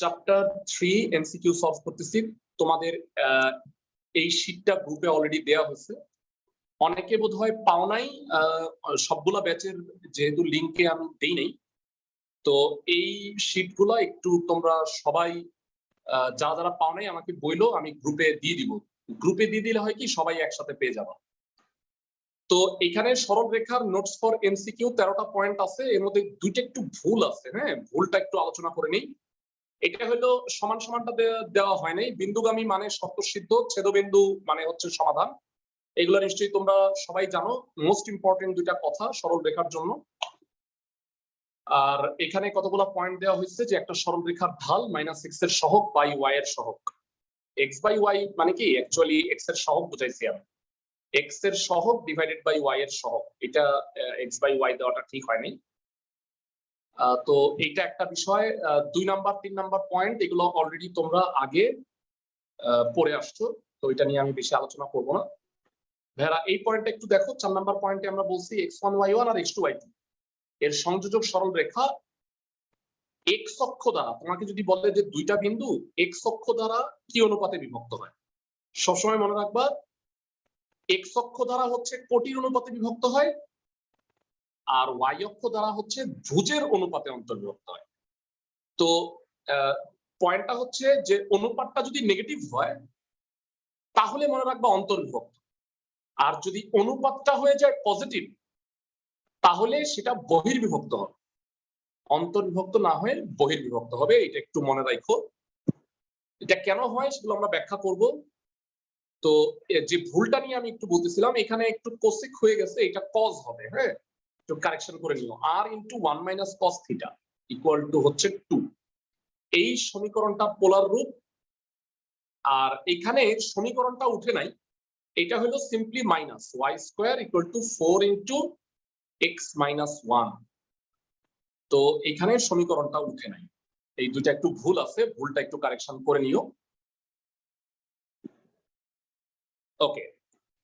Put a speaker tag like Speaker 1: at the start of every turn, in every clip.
Speaker 1: Chapter 3 MCQ solve করতেছি। তোমাদের এই শীটটা গ্রুপে অলরেডি দেওয়া হয়েছে, অনেকে বোধহয় পাও নাই। সবগুলা ব্যাচের যেহেতু লিংকে আমি দেই নাই, তো এই শীটগুলা একটু তোমরা সবাই যারা যারা পাও নাই আমাকে বইলো, আমি গ্রুপে দিয়ে দিব। গ্রুপে দিয়ে দিলে হয় কি সবাই একসাথে পেয়ে যাবা। তো এখানে সরল রেখার নোটস ফর এমসিকিউ 13টা পয়েন্ট আছে, এর মধ্যে দুইটা একটু ভুল আছে। হ্যাঁ, ভুলটা একটু আলোচনা করে নেই। এটা হলো সমান সমানটা দেওয়া হয় নাই, বিন্দুগামী মানে শর্তসিদ্ধ, ছেদবিন্দু মানে হচ্ছে সমাধান। এগুলো নিশ্চয়ই তোমরা সবাই জানো। মোস্ট ইম্পর্টেন্ট দুইটা কথা সরল রেখার জন্য। আর এখানে কতগুলো পয়েন্ট দেওয়া হয়েছে যে একটা সরল রেখার ঢাল -x এর সহগ বাই y এর সহগ। x বাই y মানে কি, অ্যাকচুয়ালি x এর সহগ বুঝাইছি আমি, x এর সহগ ডিভাইডেড বাই y এর সহগ। এটা x বাই y দেওয়াটা ঠিক হয়নি। তো এইটা একটা বিষয়। 2 নাম্বার 3 নাম্বার পয়েন্ট এগুলো অলরেডি তোমরা আগে পড়ে আসছো, তো এটা নিয়ে আমি বেশি আলোচনা করব না। ভাইরা এই পয়েন্টটা একটু দেখো। 4 নাম্বার পয়েন্টে আমরা বলছি x1 y1 আর x2 y2 এর সংযোজক সরল রেখা x অক্ষ দ্বারা, তোমাকে যদি বলে যে দুইটা বিন্দু x অক্ষ দ্বারা কি অনুপাতে বিভক্ত হয়, সবসময় মনে রাখবা x অক্ষ দ্বারা হচ্ছে কোটির অনুপাতে বিভক্ত হয়, আর y অক্ষ দ্বারা হচ্ছে ভুজের অনুপাতে অন্তর্বিভক্ত হয়। তো পয়েন্টটা হচ্ছে যে অনুপাতটা যদি নেগেটিভ হয় তাহলে মনে রাখবা অন্তর্বিভক্ত, আর যদি অনুপাতটা হয়ে যায় পজিটিভ তাহলে সেটা বহির্বিভক্ত হবে। অন্তর্বিভক্ত না হয়ে বহির্বিভক্ত হবে, এটা একটু মনে রাখো। এটা কেন হয় সেগুলো আমরা ব্যাখ্যা করব। তো যে ভুলটা নিয়ে আমি একটু বলতেছিলাম, এখানে একটু কোসেক হয়ে গেছে, এটা কজ হবে। হ্যাঁ, একটু কারেকশন করে নিও। r * 1 - cos θ = হচ্ছে 2। এই সমীকরণটা পোলার রূপ, আর এখানে সমীকরণটা উঠে নাই, এটা হলো সিম্পলি -y² = 4 * x - 1। তো এখানে সমীকরণটা উঠে নাই, এই দুটো একটু ভুল আছে, ভুলটা একটু কারেকশন করে নিও। ওকে,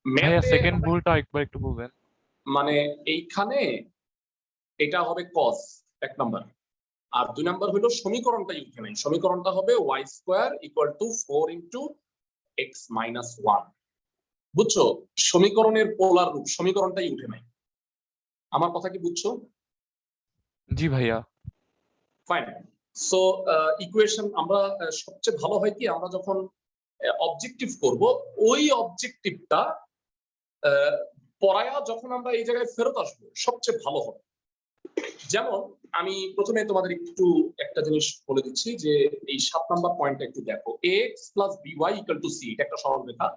Speaker 2: ভাইয়া সেকেন্ড ভুলটা একটু বলবেন।
Speaker 1: মানে এইখানে এটা হবে cos 1 নাম্বার, আর 2 নাম্বার হলো সমীকরণটাই উঠে নাই। সমীকরণটা হবে y² = 4 * x - 1। বুঝছো, সমীকরণের পোলার রূপ, সমীকরণটাই উঠে নাই। আমার কথা কি বুঝছো?
Speaker 2: জি ভাইয়া।
Speaker 1: ফাইন। সো ইকুয়েশন আমরা সবচেয়ে ভালো হয় কি, আমরা যখন অবজেক্টিভ করব ওই অবজেক্টিভটা পড়ায়া যখন আমরা এই জায়গায় ফেরত আসবো সবচেয়ে ভালো হবে। যেমন আমি প্রথমে তোমাদের একটু একটা জিনিস বলে দিচ্ছি যে এই 7 নাম্বার পয়েন্টটা একটু দেখো। ax + by = c, এটা একটা সরল রেখা।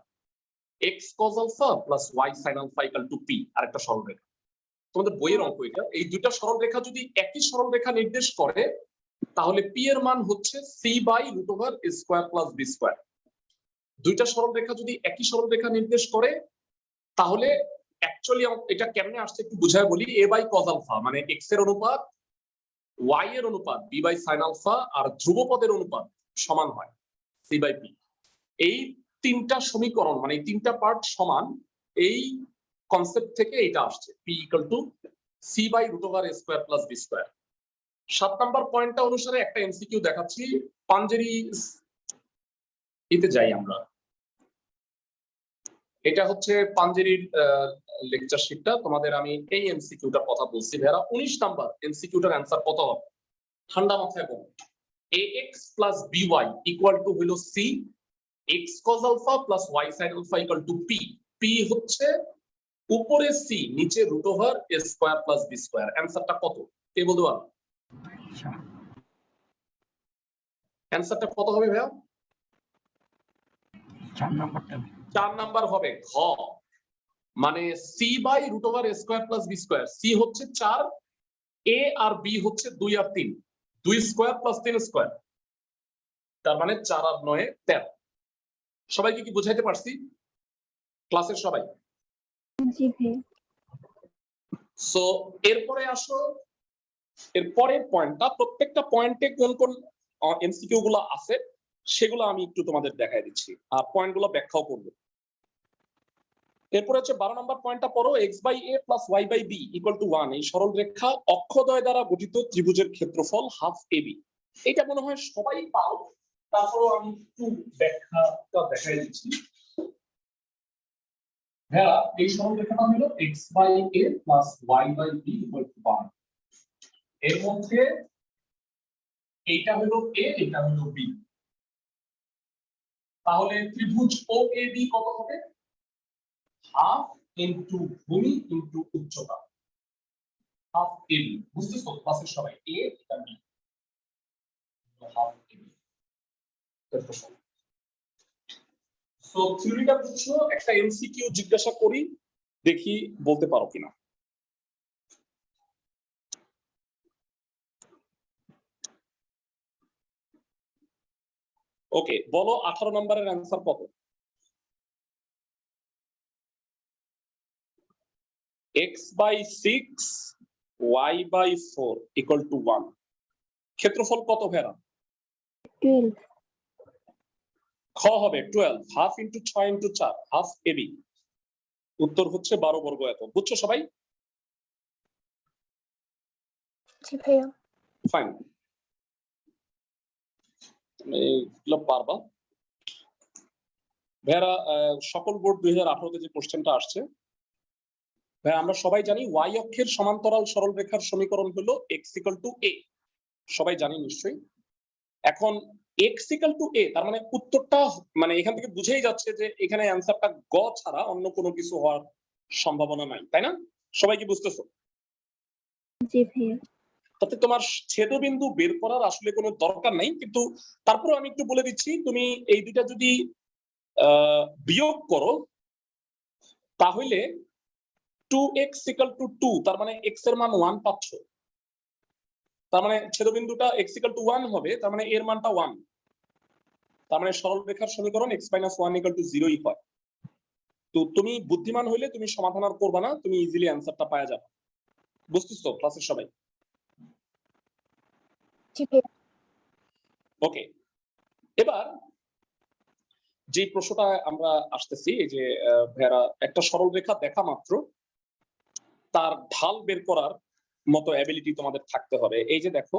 Speaker 1: x cos α + y sin α = p, আরেকটা সরল রেখা। তোমাদের বইয়ের অঙ্ক এটা। এই দুইটা সরল রেখা যদি একই সরল রেখা নির্দেশ করে তাহলে p এর মান হচ্ছে c/√a² + b²। দুইটা সরল রেখা যদি একই সরল রেখা নির্দেশ করে তাহলে অ্যাকচুয়ালি এটা কেমনে আসছে একটু বুঝায় বলি। a/cos α মানে x এর অনুপাত y এর অনুপাত b/sin α, আর ধ্রুবপদের অনুপাত সমান হয় c/p। এই তিনটা সমীকরণ মানে এই তিনটা পার্ট সমান, এই কনসেপ্ট থেকে এটা আসছে p = c/√a² + b²। 7 নাম্বার পয়েন্টটা অনুসারে একটা এমসিকিউ দেখাচ্ছি। পাঞ্জেরি এতে যাই আমরা, এটা হচ্ছে পাঞ্জেরির লেকচার শিটটা। তোমাদের আমি এই এমসিকিউটার কথা বলছি ভাইরা। 19 নাম্বার এমসিকিউটার অ্যানসার কত হবে ঠান্ডা মাথায় বলো। ax + by = হলো c, x cos α + y sin α = p। p হচ্ছে উপরে c, নিচে √a² + b²। অ্যানসারটা কত কে বলতে পারো? অ্যানসারটা কত হবে ভাইয়া? 4 নাম্বার হবে ঘ, মানে c/√a² + b²। c হচ্ছে 4, a আর b হচ্ছে 2 আর 3, 2² + 3², তার মানে 4 আর 9 13। সবাইকে কি বুঝাইতে পারছি ক্লাসের সবাই?
Speaker 3: জি ভাই।
Speaker 1: সো এরপরে আসো, এরপরের পয়েন্টটা, প্রত্যেকটা পয়েন্টে কোন কোন এমসিকিউ গুলো আছে সেগুলো আমি একটু তোমাদের দেখাই দিচ্ছি আর পয়েন্টগুলো ব্যাখ্যাও করব। এরপর হচ্ছে 12 নম্বর পয়েন্টটা পড়ো। x/a + y/b = 1 এই সরল রেখা অক্ষদ্বয় দ্বারা গঠিত ত্রিভুজের ক্ষেত্রফল ½ ab। এটা মনে হয় সবাই পাও, তারপরেও আমি একটু ব্যাখ্যাটা দেখাই দিচ্ছি। হ্যাঁ, এই সরলরেখাটা হলো x by a plus y by b equal to 1। এর মধ্যে এইটা হলো a, এটা হলো b। তাহলে ত্রিভুজ OAB কত হবে? হাফ ইনটু ভূমি ইনটু উচ্চতা, হাফ AB। বুঝতেছো ক্লাসের সবাই? a এটা b, হাফ AB। সো থিওরিটা বুঝছো? একটা এমসিকিউ জিজ্ঞাসা করি, দেখি বলতে পারো কিনা। ওকে, বলো 18 নম্বরের অ্যান্সার কত? x by 6 y by 4 equal to 1। ক্ষেত্রফল কত ভেরা?
Speaker 3: 12।
Speaker 1: খ হবে 12, half into 6 into 4, half AB। উত্তর হচ্ছে 12 বর্গ এত। বুঝছো সবাই?
Speaker 3: জি ভাইয়া।
Speaker 1: ফাইন, এগুলো পারবা ভেরা। সকল বোর্ড 2018 যে কোশ্চেনটা আসছে, আমরা সবাই জানি y অক্ষের সমান্তরাল সরলরেখার সমীকরণ হলো x ইকুয়াল টু a। সবাই জানি নিশ্চয়ই। এখন x ইকুয়াল টু a, তার মানে উত্তরটা মানে এখান থেকে বুঝেই যাচ্ছে যে এখানে অ্যানসারটা গ ছাড়া অন্য কোনো কিছু হওয়ার সম্ভাবনা নাই, তাই না? সবাই কি বুঝতেছো?
Speaker 3: জি ভাইয়া।
Speaker 1: তাতে তোমার ছেদবিন্দু বের করার আসলে কোনো দরকার নাই, কিন্তু তারপরে আমি একটু বলে দিচ্ছি, তুমি এই দুইটা যদি বিয়োগ করো তাহলে 2x ইকুয়াল টু 2, তার মানে x এর মান 1 পাচ্ছ। তার মানে ছেদবিন্দুটা x ইকুয়াল টু 1 হবে, তার মানে এর মানটা 1। তার মানে সরলরেখার সমীকরণ x - 1 ইকুয়াল টু 0ই হয়। তো তুমি বুদ্ধিমান হইলে তুমি সমাধান আর করবে না, তুমি ইজিলি অ্যানসারটা পাওয়া যাবে। বুঝতেছো ক্লাসের সবাই?
Speaker 3: জি ভাইয়া।
Speaker 1: ওকে, এবার যে প্রশ্নটা আমরা আসতেছি, এই যে ভেরা একটা সরলরেখা দেখা মাত্র তার ঢাল বের করার মতো অ্যাবিলিটি তোমাদের থাকতে হবে। এই যে দেখো,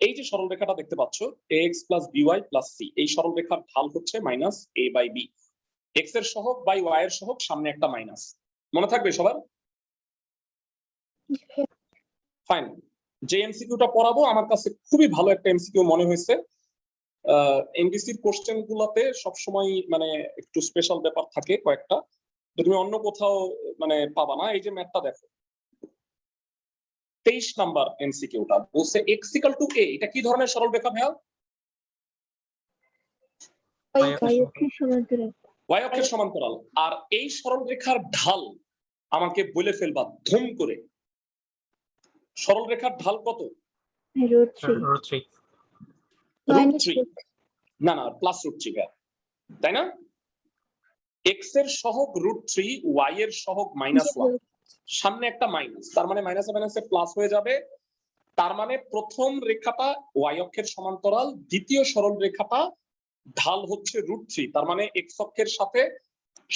Speaker 1: এই যে সরলরেখাটা দেখতে পাচ্ছ ax + by + c, এই সরলরেখার ঢাল হচ্ছে -a/b। x এর সহগ বাই y এর সহগ, সামনে একটা মাইনাস। মনে থাকবে সবার?
Speaker 3: জি ভাইয়া।
Speaker 1: ফাইন। যে এমসিকিউটা পড়াবো আমার কাছে খুবই ভালো একটা এমসিকিউ মনে হয়েছে। এমডিসির কোশ্চেন গুলাতে সবসময় মানে একটু স্পেশাল ব্যাপার থাকে কয়েকটা, তুমি অন্য কোথাও মানে পাবা না। এই যে ম্যাথটা দেখো, 23 নাম্বার এমসিকিউটা বলছে x = a, এটা কি ধরনের সরলরেখা ভাইয়া?
Speaker 3: y অক্ষের সমান্তরাল।
Speaker 1: y অক্ষের সমান্তরাল। আর এই সরলরেখার ঢাল আমাকে বলে ফেলবা ধুম করে। সরলরেখার ঢাল কত?
Speaker 3: √3।
Speaker 1: √3 না না, +√3 ভাইয়া, তাই না? x এর সহগ √3, y এর সহগ -1, সামনে একটা মাইনাস, তার মানে মাইনাসে মাইনাসে প্লাস হয়ে যাবে। তার মানে প্রথম রেখাটা y অক্ষের সমান্তরাল, দ্বিতীয় সরল রেখাটা ঢাল হচ্ছে √3, তার মানে x অক্ষের সাথে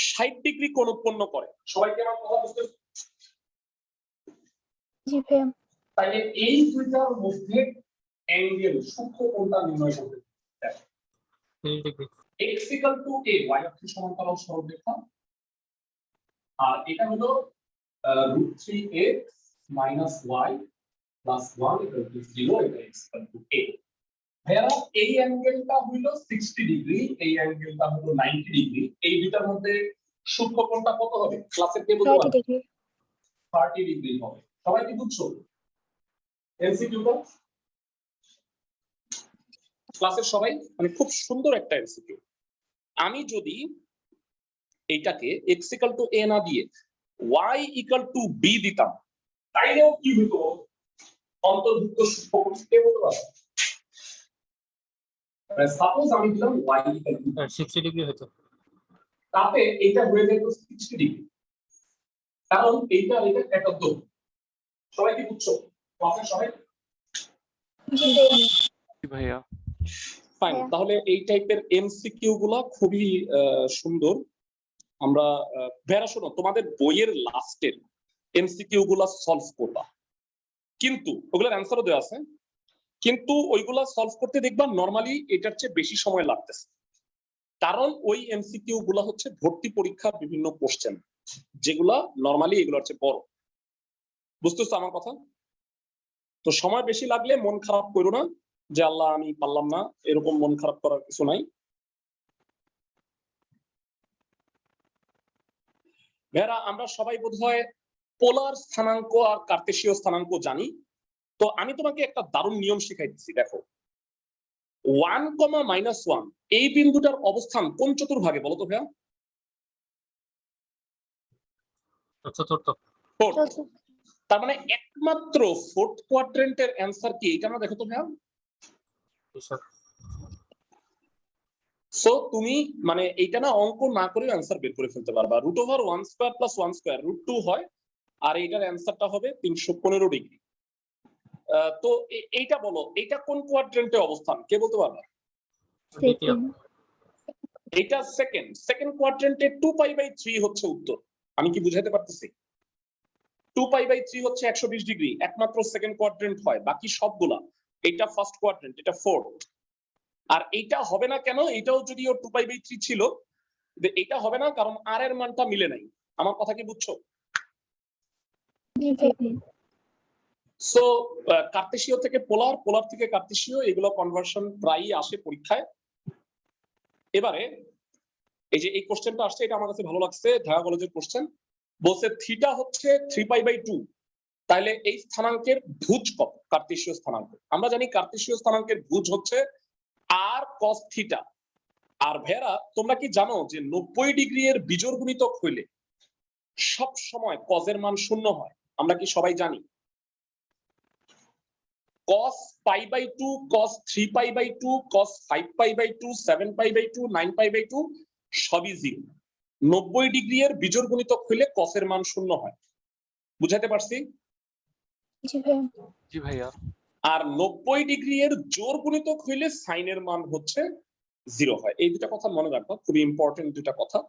Speaker 1: 60 ডিগ্রি কোণ উৎপন্ন করে। সবাই কি আমার কথা বুঝতেছো?
Speaker 3: জি ভাইয়া।
Speaker 1: তাহলে এই দুইটার মধ্যে অ্যাঙ্গেল সূক্ষ্ম কোণটা নির্ণয় করতে হবে। x = a, y অক্ষের সমান্তরাল সরলরেখা, আর এটা হলো √3x - y + 1 = 0, এটা x = a। ভাইয়া এই অ্যাঙ্গেলটা হলো 60 ডিগ্রি, এই অ্যাঙ্গেলটা হলো 90 ডিগ্রি। এই দুটার মধ্যে সূক্ষ্ম কোণটা কত হবে? ক্লাসে কে বলতে পারবে? 30 ডিগ্রি হবে। সবাই কি বুঝছো এমসিকিউটা? ক্লাসের সবাই মানে খুব সুন্দর একটা এমসিকিউ। আমি যদি এইটাকে x = a না দিয়ে y = b দিতাম, তাইলেও কি হতো? অন্তর্ভুক্ত সূক্ষ্ম কোণ কে বলতে পারবে? সাপোজ আমি দিলাম y =
Speaker 4: 60 ডিগ্রি হতো,
Speaker 1: তাতে এটা হয়ে যেত 60 ডিগ্রি, কারণ এইটা এটা একাত্ম। সবাই কি বুঝছো ক্লাসের সবাই?
Speaker 2: জি ভাইয়া।
Speaker 1: ফাইন, তাহলে এই টাইপের এমসিকিউ গুলা খুবই সুন্দর। আমরা ভেরা শোনো, তোমাদের বইয়ের লাস্টের এমসিকিউ গুলা সলভ করবা, কিন্তু ওগুলোর অ্যান্সারও দেওয়া আছে। কিন্তু ওইগুলা সলভ করতে দেখবা নরমালি এটার চেয়ে বেশি সময় লাগতেছে, কারণ ওই এমসিকিউ গুলা হচ্ছে ভর্তি পরীক্ষার বিভিন্ন কোশ্চেন, যেগুলা নরমালি এগুলোর চেয়ে বড়। বুঝতেছো আমার কথা? তো সময় বেশি লাগলে মন খারাপ করো না যে আল্লাহ আমি পারলাম না, এরকম মন খারাপ করার কিছু নাই। ভাইরা, আমরা সবাই বোধহয় পোলার স্থানাঙ্ক আর কার্তেশীয় স্থানাঙ্ক জানি। তো আমি তোমাকে একটা দারুণ নিয়ম শিখাইতেছি, দেখো 1,-1 এই বিন্দুটার অবস্থান কোন চতুর্ভাগে বলো তো ভাইয়া?
Speaker 4: চতুর্থ।
Speaker 1: ফোর্থ। তার মানে একমাত্র ফোর্থ কোয়াড্রেন্টের অ্যান্সার কি এটা না, দেখো তো ভাইয়া। সো তুমি মানে এইটা না অঙ্ক না করে অ্যান্সার বের করে ফেলতে পারবা। √1² + 1² √2 হয়, আর এইটার অ্যান্সারটা হবে 315 ডিগ্রি। তো এইটা বলো, এইটা কোন কোয়াড্রেন্টে অবস্থান কে বলতে পারবা?
Speaker 3: সেকেন্ড
Speaker 1: এইটা সেকেন্ড কোয়াড্রেন্টে 2π/3 হচ্ছে উত্তর। আমি কি বুঝাতে পারতেছি? 2π/3 হচ্ছে 120 ডিগ্রি, একমাত্র সেকেন্ড কোয়াড্রেন্ট হয়, বাকি সবগুলা। এটা ফার্স্ট কোয়াড্রেন্ট, এটা ফোর্থ। আর এইটা হবে না কেন? এটাও যদিও 2π/3 ছিল, এটা হবে না কারণ আর এর মানটা মিলে নাই। আমার কথা কি বুঝছো?
Speaker 3: জি ভাইয়া
Speaker 1: সো কার্তেশীয় থেকে পোলার, পোলার থেকে কার্তেশীয়, এগুলো কনভার্সন প্রায়ই আসে পরীক্ষায়। এবারে এই যে এই কোশ্চেনটা আসছে, এটা আমার কাছে ভালো লাগছে, ঢাকা কলেজের কোশ্চেন। বলছে থিটা হচ্ছে 3π/2, তাহলে এই স্থানাঙ্কের ভুজ কত? কার্তেশীয় স্থানাঙ্ক। আমরা জানি কার্তেশীয় স্থানাঙ্কের ভুজ হচ্ছে r cos θ। আর ভেরা, তোমরা কি জানো যে 90 ডিগ্রি এর বিজোড় গুণিতক হইলে সব সময় cos এর মান 0 হয়? আমরা কি সবাই জানি? cos π/2, cos 3π/2, cos 5π/2, 7π/2, 9π/2 সবই 0। 90 ডিগ্রি এর বিজোড় গুণিতক হইলে cos এর মান 0 হয়। বুঝাতে পারছি?
Speaker 3: জি ভাইয়া
Speaker 2: জি ভাইয়া।
Speaker 1: আর 90 ডিগ্রি এর জোড় গুণিতক হইলে সাইনের মান হচ্ছে 0 হয়। এই দুটা কথা মনে রাখবা, খুবই ইম্পর্টেন্ট দুটা কথা।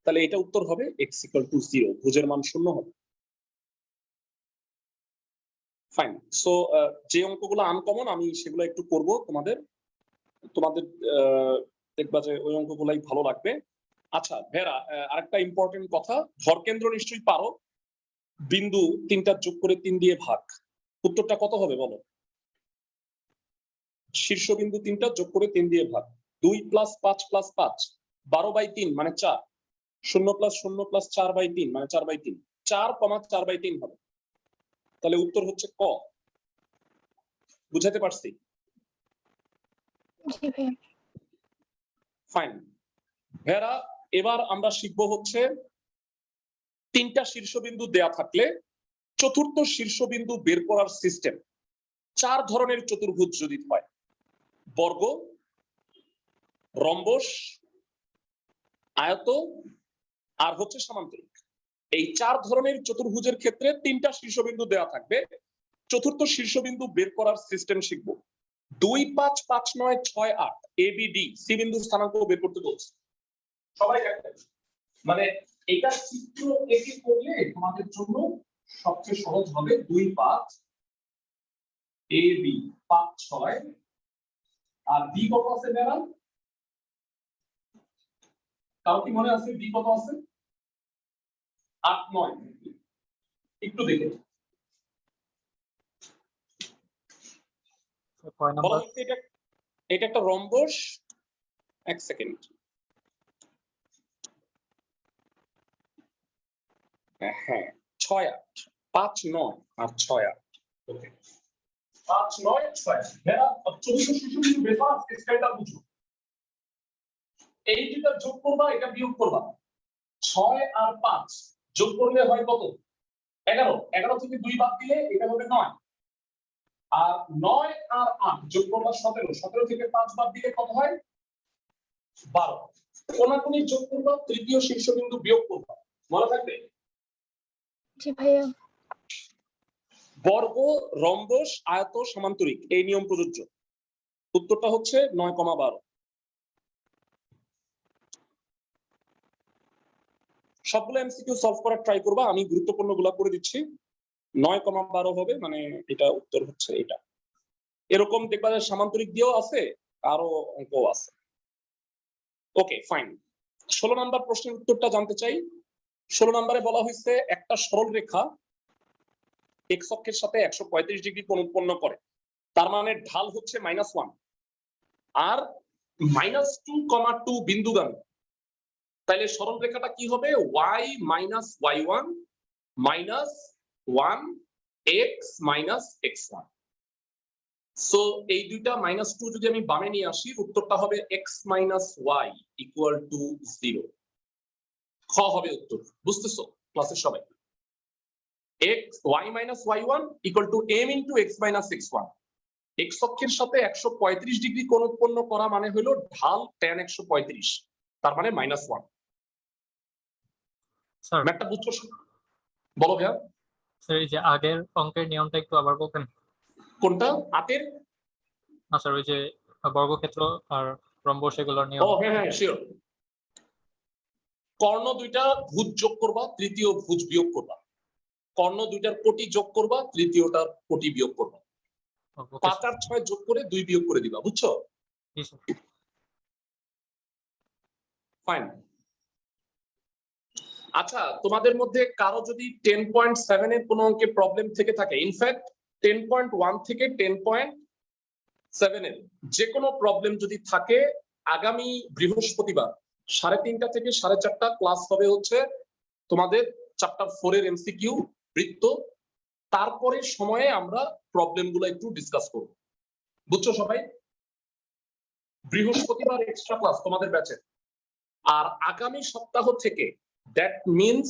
Speaker 1: তাহলে এটা উত্তর হবে x = 0, ভুজের মান 0 হবে। ফাইন। সো যে অঙ্কগুলো আনকমন আমি সেগুলো একটু করব তোমাদের দেখবা যে ওই অঙ্কগুলাই ভালো লাগবে। আচ্ছা ভেরা, আরেকটা ইম্পর্টেন্ট কথা, ভরকেন্দ্র নিশ্চয়ই পারো। বিন্দু 3টা যোগ করে 3 দিয়ে ভাগ, উত্তরটা কত হবে বলো? শীর্ষবিন্দু 3টা যোগ করে 3 দিয়ে ভাগ, 2 + 5 + 5 12/3 মানে 4, 0 + 0 + 4/3 মানে 4/3, 4,4/3 হবে। তাহলে উত্তর হচ্ছে ক। বুঝাতে পারছি?
Speaker 3: জি ভাইয়া
Speaker 1: ফাইন। ভেরা, এবার আমরা শিখবো হচ্ছে 3টা শীর্ষবিন্দু দেয়া থাকলে চতুর্থ শীর্ষবিন্দু বের করার সিস্টেম। 4 ধরনের চতুর্ভুজ যদি হয়, বর্গ, রম্বস, আয়ত আর হচ্ছে সমান্তরিক। এই 4 ধরনের চতুর্ভুজের ক্ষেত্রে 3টা শীর্ষবিন্দু দেওয়া থাকবে, চতুর্থ শীর্ষবিন্দু বের করার সিস্টেম শিখবো। 2, 5, 5, 9, 6, 8 ABD সি বিন্দু স্থানাঙ্ক বের করতে বলছে। সবাই দেখেন, মানে এটা চিত্র এঁকে করলে তোমাদের জন্য সবচেয়ে সহজ হবে। 2, 5 AB 5, 6 আর বি কত আছে বেরা? কারো কি মনে আছে বি কত আছে? 8, 9 একটু দেখে এটা একটা রম্বস। এক সেকেন্ড, হ্যাঁ 6, 8, 5, 9 আর 6, 8 ওকে 5, 9, 6 বেরা। চতুর্থ শীর্ষবিন্দু বের করা স্কেলটা বুঝো। এই দুটো যোগ করবা, এটা বিয়োগ করবা। 6 আর 5 যোগ করলে হয় কত? 11। 11 থেকে 2 বাদ দিলে এটা হবে 9। আর 9 আর 8 যোগ করবা 17। 17 থেকে 5 বাদ দিলে কত হয়? 12। কোনাকুনি যোগ করবা, তৃতীয় শীর্ষবিন্দু বিয়োগ করবা। মনে থাকবে?
Speaker 3: জি ভাইয়া
Speaker 1: বর্গ, রম্বস, আয়ত, সমান্তরিক এই নিয়ম প্রযোজ্য। উত্তরটা হচ্ছে 9,12। সবগুলো এমসিকিউ সলভ করার ট্রাই করবা, আমি গুরুত্বপূর্ণ গুলা করে দিচ্ছি। 9,12 হবে, মানে এটা উত্তর হচ্ছে এটা। এরকম দেখবা যে সামান্তরিক দিয়েও আছে, আরো অঙ্ক আছে। ওকে ফাইন, 16 নম্বর প্রশ্নের উত্তরটা জানতে চাই। 16 নম্বরে বলা হয়েছে একটা সরল রেখা এক্স অক্ষের সাথে 135 ডিগ্রি কোণ উৎপন্ন করে, তার মানে ঢাল হচ্ছে -1 আর -2,2 বিন্দুগামী। তাহলে সরল রেখাটা কি হবে? y - y1 - 1 x - x1। So এই দুইটা -2 যদি আমি বামে নিয়ে আসি, উত্তরটা হবে x - y = 0। খ হবে উত্তর। বুঝতেছো ক্লাসের সবাই? y - y1 = m * x - x1। x অক্ষের সাথে 135 ডিগ্রি কোণ উৎপন্ন করা মানে হলো ঢাল tan 135, তার মানে -1।
Speaker 4: স্যার
Speaker 1: ম্যাথটা বুঝছো? বলো ভাইয়া।
Speaker 4: স্যার এই যে আগের অঙ্কের নিয়মটা একটু আবার বলতেন?
Speaker 1: কোনটা? আটের?
Speaker 4: না স্যার, ওই যে বর্গক্ষেত্র আর রম্বস এগুলোর নিয়ম।
Speaker 1: ও হ্যাঁ হ্যাঁ শিওর। কর্ণ দুইটা ভুজ যোগ করবা, তৃতীয় ভুজ বিয়োগ করবা। কর্ণ দুইটার কোটি যোগ করবা, তৃতীয়টার কোটি বিয়োগ করবা। 5 আর 6 যোগ করে 2 বিয়োগ করে দিবা। বুঝছো? ফাইন। আচ্ছা, তোমাদের মধ্যে কারো যদি 10.7 এর কোনো অঙ্কে প্রবলেম থেকে থাকে, ইনফ্যাক্ট 10.1 থেকে 10.7 এর যে কোনো প্রবলেম যদি থাকে, আগামী বৃহস্পতিবার 3:30 থেকে 4:30 ক্লাস হবে হচ্ছে তোমাদের চ্যাপ্টার 4 এর এমসিকিউ বৃত্ত। তারপরে সময়ে আমরা প্রবলেমগুলো একটু ডিসকাস করব। বুঝছো সবাই? বৃহস্পতিবার এক্সট্রা ক্লাস তোমাদের ব্যাচে। আর আগামী সপ্তাহ থেকে, দ্যাট মিন্স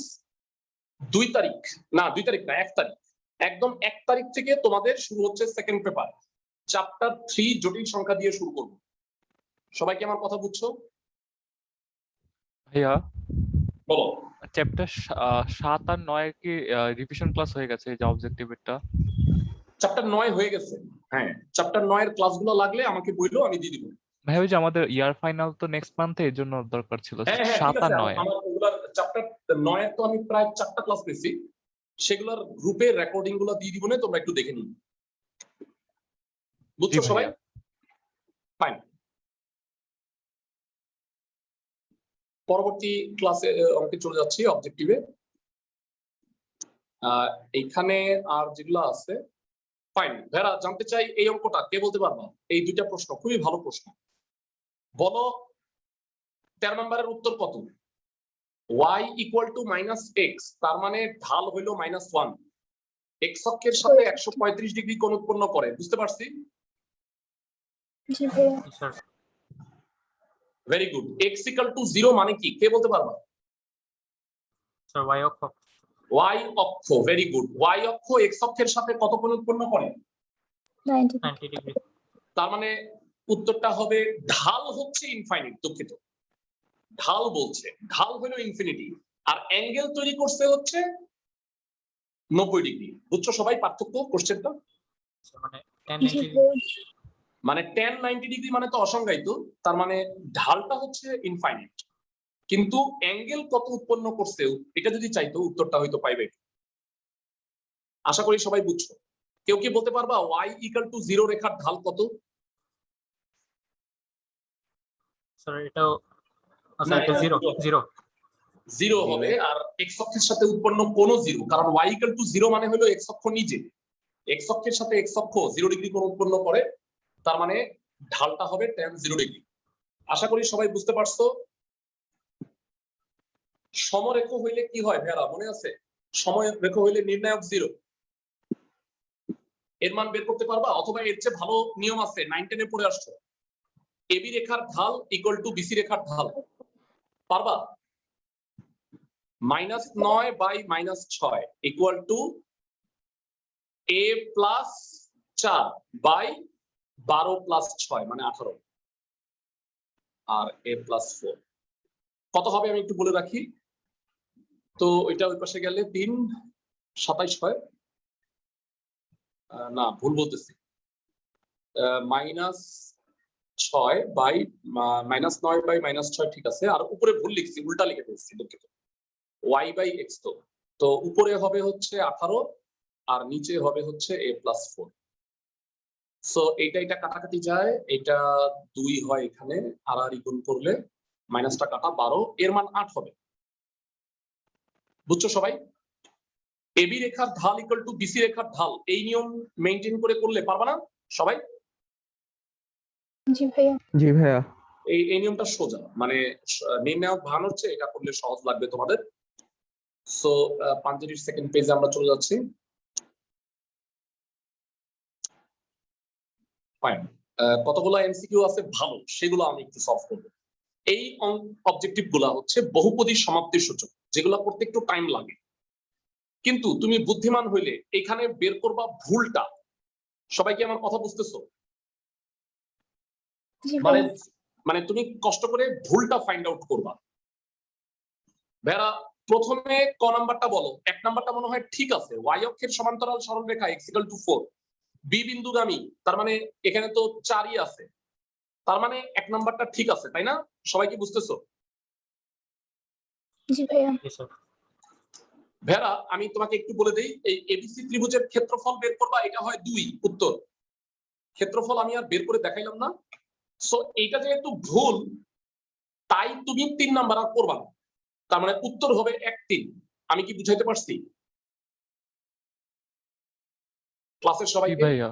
Speaker 1: 2 তারিখ না, 1 তারিখ, একদম 1 তারিখ থেকে তোমাদের শুরু হচ্ছে সেকেন্ড পেপার, চ্যাপ্টার 3 জটিল সংখ্যা দিয়ে শুরু করব। সবাই কি আমার কথা বুঝছো?
Speaker 2: ভাইয়া
Speaker 1: বলো।
Speaker 2: চ্যাপ্টার 7 আর 9 কি রিভিশন ক্লাস হয়ে গেছে, এই যে অবজেক্টিভেরটা?
Speaker 1: চ্যাপ্টার 9 হয়ে গেছে। হ্যাঁ, চ্যাপ্টার 9 এর ক্লাসগুলো লাগলে আমাকে বললো, আমি দিয়ে দিব।
Speaker 2: ভাই ওই যে আমাদের ইয়ার ফাইনাল তো নেক্সট মান্থে, এর জন্য দরকার ছিল
Speaker 1: হ্যাঁ হ্যাঁ
Speaker 2: 7
Speaker 1: ঠিক
Speaker 2: আর
Speaker 1: আছে।
Speaker 2: 9।
Speaker 1: আমার ওগুলার চ্যাপ্টার 9 এর তো আমি প্রায় 4টা ক্লাস পেয়েছি, সেগুলোর গ্রুপে রেকর্ডিং গুলো দিয়ে দিব, না তোমরা একটু দেখে নিও। বুঝছো সবাই? ফাইন। পরবর্তী ক্লাসে অঙ্কে চলে যাচ্ছি, অবজেক্টিভে। এইখানে আর যেগুলো আছে ফাইন। ভেরা জানতে চাই এই অঙ্কটা কে বলতে পারবা? এই দুইটা প্রশ্ন খুবই ভালো প্রশ্ন। বলো 13 নম্বরের উত্তর কত? y = -x, তার মানে ঢাল হইল -1, x অক্ষের সাথে 135 ডিগ্রি কোণ উৎপন্ন করে। বুঝতে পারছি?
Speaker 3: জি ভাইয়া।
Speaker 4: Sir
Speaker 1: very good. x = 0 মানে কি কে বলতে পারবা?
Speaker 4: স্যার y অক্ষ।
Speaker 1: y অক্ষ, ভেরি গুড। y অক্ষ x অক্ষের সাথে কত কোণ উৎপন্ন করে?
Speaker 4: 90 ডিগ্রি।
Speaker 1: তার মানে উত্তরটা হবে ঢাল হচ্ছে ইনফাইনাইট। দুঃখিত, ঢাল বলছে, ঢাল হলো ইনফিনিটি, আর অ্যাঙ্গেল তৈরি করছে হচ্ছে 90 ডিগ্রি। বুঝছো সবাই পার্থক্য কোশ্চেনটা?
Speaker 4: মানে 10
Speaker 3: জি
Speaker 4: 90
Speaker 3: ভাইয়া।
Speaker 1: মানে 10 90 ডিগ্রি মানে তো অসংজ্ঞায়িত, তার মানে ঢালটা হচ্ছে ইনফাইনাইট, কিন্তু অ্যাঙ্গেল কত উৎপন্ন করছে এটা যদি চাইতো উত্তরটা হয়তো পাইবে। আশা করি সবাই বুঝছো। কেউ কি বলতে পারবা y = 0 রেখার ঢাল কত?
Speaker 4: স্যার এটাও স্যার এটা 0
Speaker 1: 0 হবে, আর x অক্ষের সাথে উৎপন্ন কোণ 0, কারণ y = 0 মানে হলো x অক্ষ নিজে, x অক্ষের সাথে x অক্ষ 0 ডিগ্রি কোণ উৎপন্ন করে, তার মানে ঢালটা হবে tan 0 ডিগ্রি। আশা করি সবাই বুঝতে পারছো। সমরেখ হইলে কি হয় ভেরা মনে আছে? সমরেখ হইলে নির্ণায়ক 0, এর মান বের করতে পারবা? অথবা এর চেয়ে ভালো নিয়ম আছে, 9 10 এ পড়ে আসছো, AB রেখার ঢাল = BC রেখার ঢাল। পারবা? -9 / -6 = a + 4 / 12 + 6 মানে 18, আর a + 4 কত হবে আমি একটু বলে রাখি তো। এটা ওই পাশে গেলে 3 27 হয়, না ভুল বলতেছি, -6 / -9 / -6 ঠিক আছে, আর উপরে ভুল লিখছি, উল্টা লিখে ফেলছি, দুঃখিত। y/x তো উপরে হবে হচ্ছে 18 আর নিচে হবে হচ্ছে a + 4। সো এটা কাটাকাটি যায়, এটা 2 হয় এখানে, আর গুণ করলে মাইনাসটা কাটা 12, এর মান 8 হবে। বুঝছো সবাই? এবি রেখার ঢাল ইকুয়াল টু বিসি রেখার ঢাল, এই নিয়ম মেইনটেইন করে করলে পারবা না সবাই?
Speaker 3: জি ভাইয়া।
Speaker 5: জি ভাইয়া।
Speaker 1: এই নিয়মটা সোজা, মানে নির্ণায়ক ভান হচ্ছে, এটা করলে সহজ লাগবে তোমাদের। সো 5 সেকেন্ড পেজে আমরা চলে যাচ্ছি। ফাইন, কতগুলো এমসিকিউ আছে ভালো, সেগুলো আমি একটু সলভ করব। এই অবজেক্টিভ গুলা হচ্ছে বহুপদী সমাপ্তির সূচক, যেগুলো করতে একটু টাইম লাগে, কিন্তু তুমি বুদ্ধিমান হইলে এখানে বের করবা ভুলটা। সবাই কি আমার কথা বুঝতেছো?
Speaker 3: জি
Speaker 1: মানে
Speaker 3: ভাইয়া।
Speaker 1: মানে তুমি কষ্ট করে ভুলটা ফাইন্ড আউট করবা। ভেড়া, প্রথমে ক নাম্বারটা বলো। 1 নাম্বারটা মনে হয় ঠিক আছে, ওয়াই অক্ষের সমান্তরাল সরলরেখা x = 4, বি বিন্দুগামী, তার মানে এখানে তো 4ই আছে, তার মানে 1 নাম্বারটা ঠিক আছে, তাই না? সবাই কি বুঝতেছো?
Speaker 3: জি ভাইয়া।
Speaker 4: জি স্যার।
Speaker 1: ভেড়া, আমি তোমাকে একটু বলে দেই, এই এবিসি ত্রিভুজের ক্ষেত্রফল বের করবা, এটা হয় 2, উত্তর। ক্ষেত্রফল আমি আর বের করে দেখাইলাম না। সো এইটা যেহেতু ভুল, তাই তুমি 3 নাম্বার আর করবা না, তার মানে উত্তর হবে 1, 3। আমি কি বুঝাইতে পারছি ক্লাসের
Speaker 2: জি
Speaker 1: সবাইকে?
Speaker 2: ভাইয়া।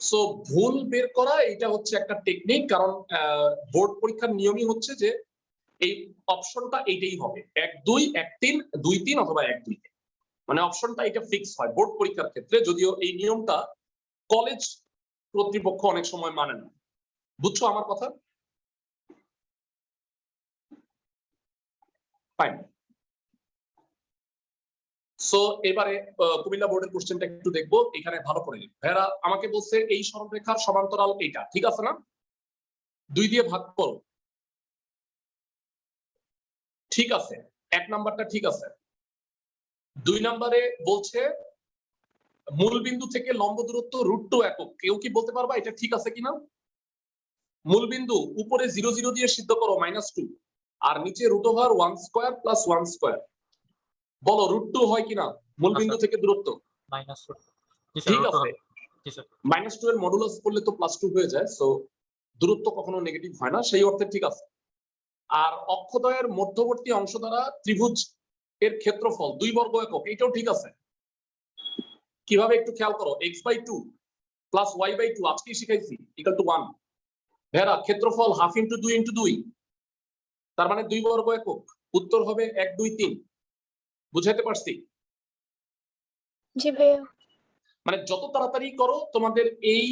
Speaker 1: সো ভুল বের করা এটা হচ্ছে একটা টেকনিক, কারণ বোর্ড পরীক্ষার নিয়মই হচ্ছে যে এই অপশনটা এইটাই হবে, 1, 2, 1, 3, 2, 3 অথবা 1, 2, মানে অপশনটা এটা ফিক্স হয় বোর্ড পরীক্ষার ক্ষেত্রে, যদিও এই নিয়মটা কলেজ কর্তৃপক্ষ অনেক সময় মানে না। বুঝছো আমার কথা? ফাইন। সো এবারে কুমিল্লা বোর্ডের কোশ্চেনটা একটু দেখবো, এখানে ভালো করে ভাইরা আমাকে বলছে এই সরলরেখার সমান্তরাল এইটা, ঠিক আছে না? 2 দিয়ে ভাগ করো, ঠিক আছে। 1 নাম্বারটা ঠিক আছে। 2 নম্বরে বলছে মূল বিন্দু থেকে লম্ব দূরত্ব √2 একক, কেউ কি বলতে পারবা এটা ঠিক আছে কিনা? মূল বিন্দু উপরে 0, 0 দিয়ে সিদ্ধ করো -2, আর নিচে √1² + 1², বলো √2 হয় কিনা মূল বিন্দু থেকে দূরত্ব?
Speaker 4: -2। জি স্যার,
Speaker 1: ঠিক
Speaker 4: √2
Speaker 1: আছে।
Speaker 4: হবে। জি স্যার।
Speaker 1: -2 এর মডুলাস করলে তো +2 হয়ে যায়, সো দূরত্ব কখনো নেগেটিভ হয় না, সেই অর্থে ঠিক আছে। আর অক্ষদ্বয়ের মধ্যবর্তী অংশ দ্বারা ত্রিভুজ এর ক্ষেত্রফল 2 বর্গ একক, এটাও ঠিক আছে। কিভাবে একটু খেয়াল করো, x/2 + y/2 আজকেই শিখাইছি = 1। ভেড়া, ক্ষেত্রফল ½ × 2 × 2, তার মানে 2 বর্গ একক, উত্তর হবে 1, 2, 3। বুঝাইতে পারছি?
Speaker 3: জি ভাইয়া।
Speaker 1: মানে যত তাড়াতাড়ি করো তোমাদের এই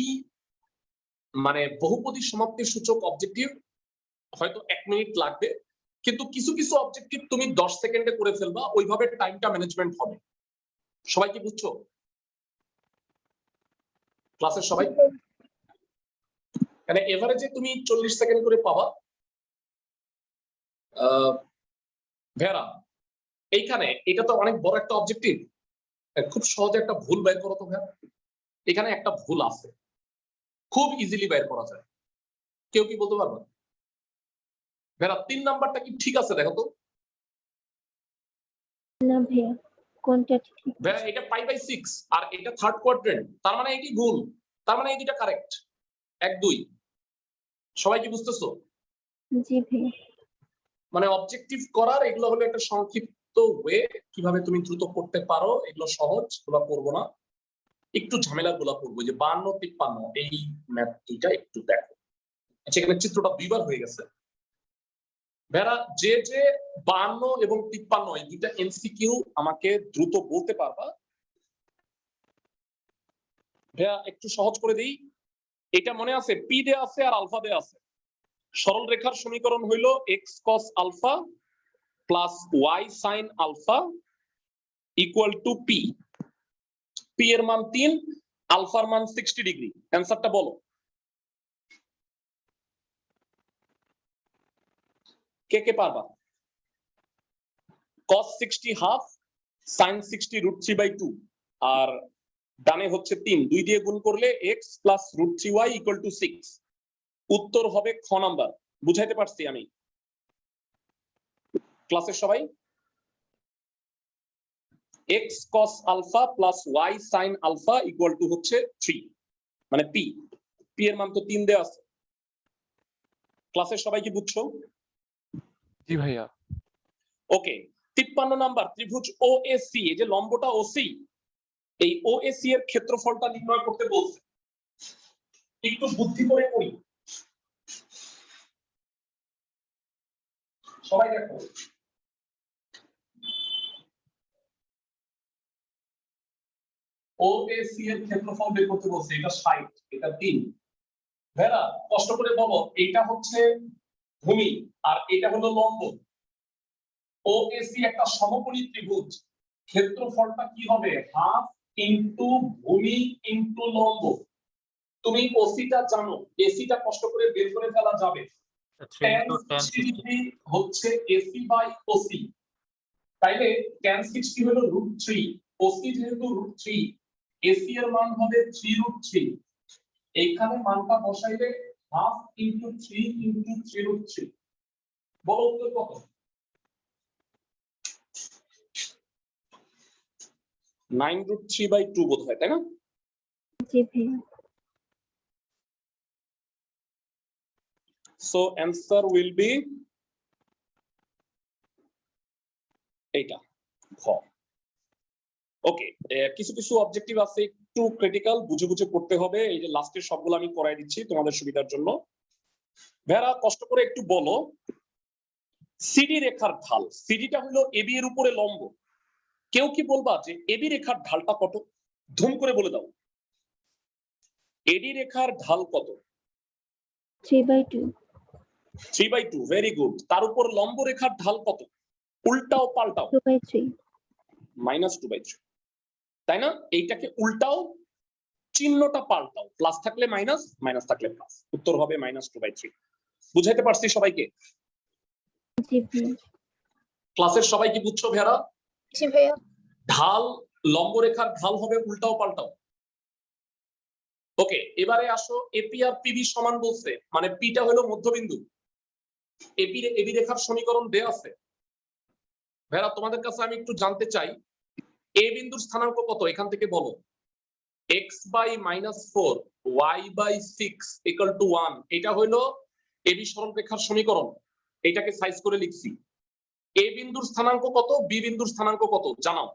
Speaker 1: মানে বহুপদী সমাপ্তির সূচক অবজেক্টিভ হয়তো 1 মিনিট লাগবে, কিন্তু কিছু কিছু অবজেক্টিভ তুমি 10 সেকেন্ডে করে ফেলবা, ওইভাবে টাইমটা ম্যানেজমেন্ট হবে। সবাই কি বুঝছো ক্লাসের সবাই? মানে এভারেজে তুমি 40 সেকেন্ড করে পাবা। ভেড়া, এইখানে এটা তো অনেক বড় একটা অবজেক্টিভ, খুব সহজে একটা ভুল বের করো তো ভেড়া। এখানে একটা ভুল আছে, খুব ইজিলি বের করা যায়, কেউ কি বলতে পারবে? ভেড়া, 3 নাম্বারটা কি ঠিক আছে দেখো তো?
Speaker 3: না ভাইয়া, কোনটা ঠিক?
Speaker 1: ভেড়া, এটা π/6 আর এটা থার্ড কোয়াড্রেন্ট, তার মানে এটি ভুল, তার মানে এই দুইটা কারেক্ট, 1, 2। সবাই কি বুঝতেছো?
Speaker 3: জি ভাইয়া।
Speaker 1: মানে অবজেক্টিভ করার এগুলো হলো একটা সংক্ষিপ্ত ওয়ে, কিভাবে তুমি দ্রুত করতে পারো, এগুলো সহজ, ওগুলো করবো না, একটু ঝামেলা গুলা করবো। যে 52, 53 এই ম্যাথ দুইটা একটু দেখো, সেখানে চিত্রটা 2 বার হয়ে গেছে। ভেড়া, যে 52 এবং 53 এই দুইটা এমসিকিউ আমাকে দ্রুত বলতে পারবা? ভেড়া, একটু সহজ করে দিই, এটা মনে আছে পি দেয়া আছে আর আলফা দেয়া আছে। সরল রেখার সমীকরণ হইলো x cos alpha plus y sin alpha equal to P. P এর মান 3, আলফার মান 60 ডিগ্রি। অ্যানসারটা বলো, কে কে পারবা? cos 60 হাফ, sin 60 √3/2, আর ডানে হচ্ছে 3, 2 দিয়ে গুণ করলে x plus √3y equal to 6। উত্তর হবে খ নাম্বার। বুঝাইতে পারছি আমি ক্লাসের সবাই? x cos alpha plus y sin alpha equal to হচ্ছে 3। মানে পি, পি এর মান তো 3 দেয়া আছে। ক্লাসের সবাই কি বুঝছো?
Speaker 2: জি ভাইয়া।
Speaker 1: ওকে, 53 নাম্বার ত্রিভুজ ওএসি, এই যে লম্বটা ওসি, এই ওএসি এর ক্ষেত্রফলটা নির্ণয় করতে বলছে। একটু বুদ্ধি করে করি, সবাই দেখো। ওএসি এর ক্ষেত্রফল বের করতে বলছে, এটা 60, এটা 3। ভেরা কষ্ট করে বলো, এটা হচ্ছে ভূমি আর এটা হলো লম্ব। ওএসি একটা সমকোণী ত্রিভুজ, ক্ষেত্রফলটা কি হবে? হাফ ইনটু ভূমি ইনটু লম্ব। তুমি ওসিটা জানো, এসিটা কষ্ট করে বের করে ফেলা যাবে।
Speaker 4: 3
Speaker 1: tan
Speaker 4: into 10 60
Speaker 1: 60 হচ্ছে এসি বাই ওসি, তাইলে tan 60 হলো √3, ওসি যেহেতু √3, এসি এর মান হবে 3√3। এইখানে মানটা বসাইলে হাফ ইনটু 3 ইনটু 3√3। বলো উত্তর কত? 9√3/2 বোধ হয়, তাই না?
Speaker 3: জি ভাইয়া।
Speaker 1: So answer will be এইটা, খ। ওকে, কিছু কিছু অবজেক্টিভ আছে একটু ক্রিটিক্যাল, বুঝে বুঝে করতে হবে। এই যে লাস্টের সবগুলো আমি করাই দিচ্ছি তোমাদের সুবিধার জন্য। ভেরা কষ্ট করে একটু বলো, সিডি রেখার ঢাল, সিডিটা হলো এবি এর উপরে লম্ব। কেউ কি বলবা যে এবি রেখার ঢালটা কত? ধুম করে বলে দাও, এডি রেখার ঢাল কত?
Speaker 3: 3/2।
Speaker 1: 3/2, ভেরি গুড। তার উপর লম্ব রেখার ঢাল কত? উল্টাও পাল্টাও।
Speaker 3: 2/3।
Speaker 1: -2/3, তাই না? এইটাকে উল্টাও, চিহ্নটা পাল্টাও, প্লাস থাকলে মাইনাস, মাইনাস থাকলে প্লাস, উত্তর হবে -2/3। বুঝাইতে পারছি সবাইকে?
Speaker 3: জি ভাইয়া।
Speaker 1: ক্লাসের সবাই কি বুঝছো ভেরা?
Speaker 3: জি ভাইয়া।
Speaker 1: ঢাল, লম্ব রেখার ঢাল হবে উল্টাও পাল্টাও। ওকে, এবারে আসো, এপি আর পিবি সমান বলছে, মানে পিটা হলো মধ্যবিন্দু। এবি রেখার সমীকরণ দেয়া আছে। ভেরা তোমাদের কাছে আমি একটু জানতে চাই, এ বিন্দুর স্থানাঙ্ক কত এখান থেকে বলো। x/-4 y/6 = 1, এটা হলো এবি সরলরেখার সমীকরণ। এটাকে সাইজ করে লিখছি। এ বিন্দুর স্থানাঙ্ক কত, বি বিন্দুর স্থানাঙ্ক কত জানাও।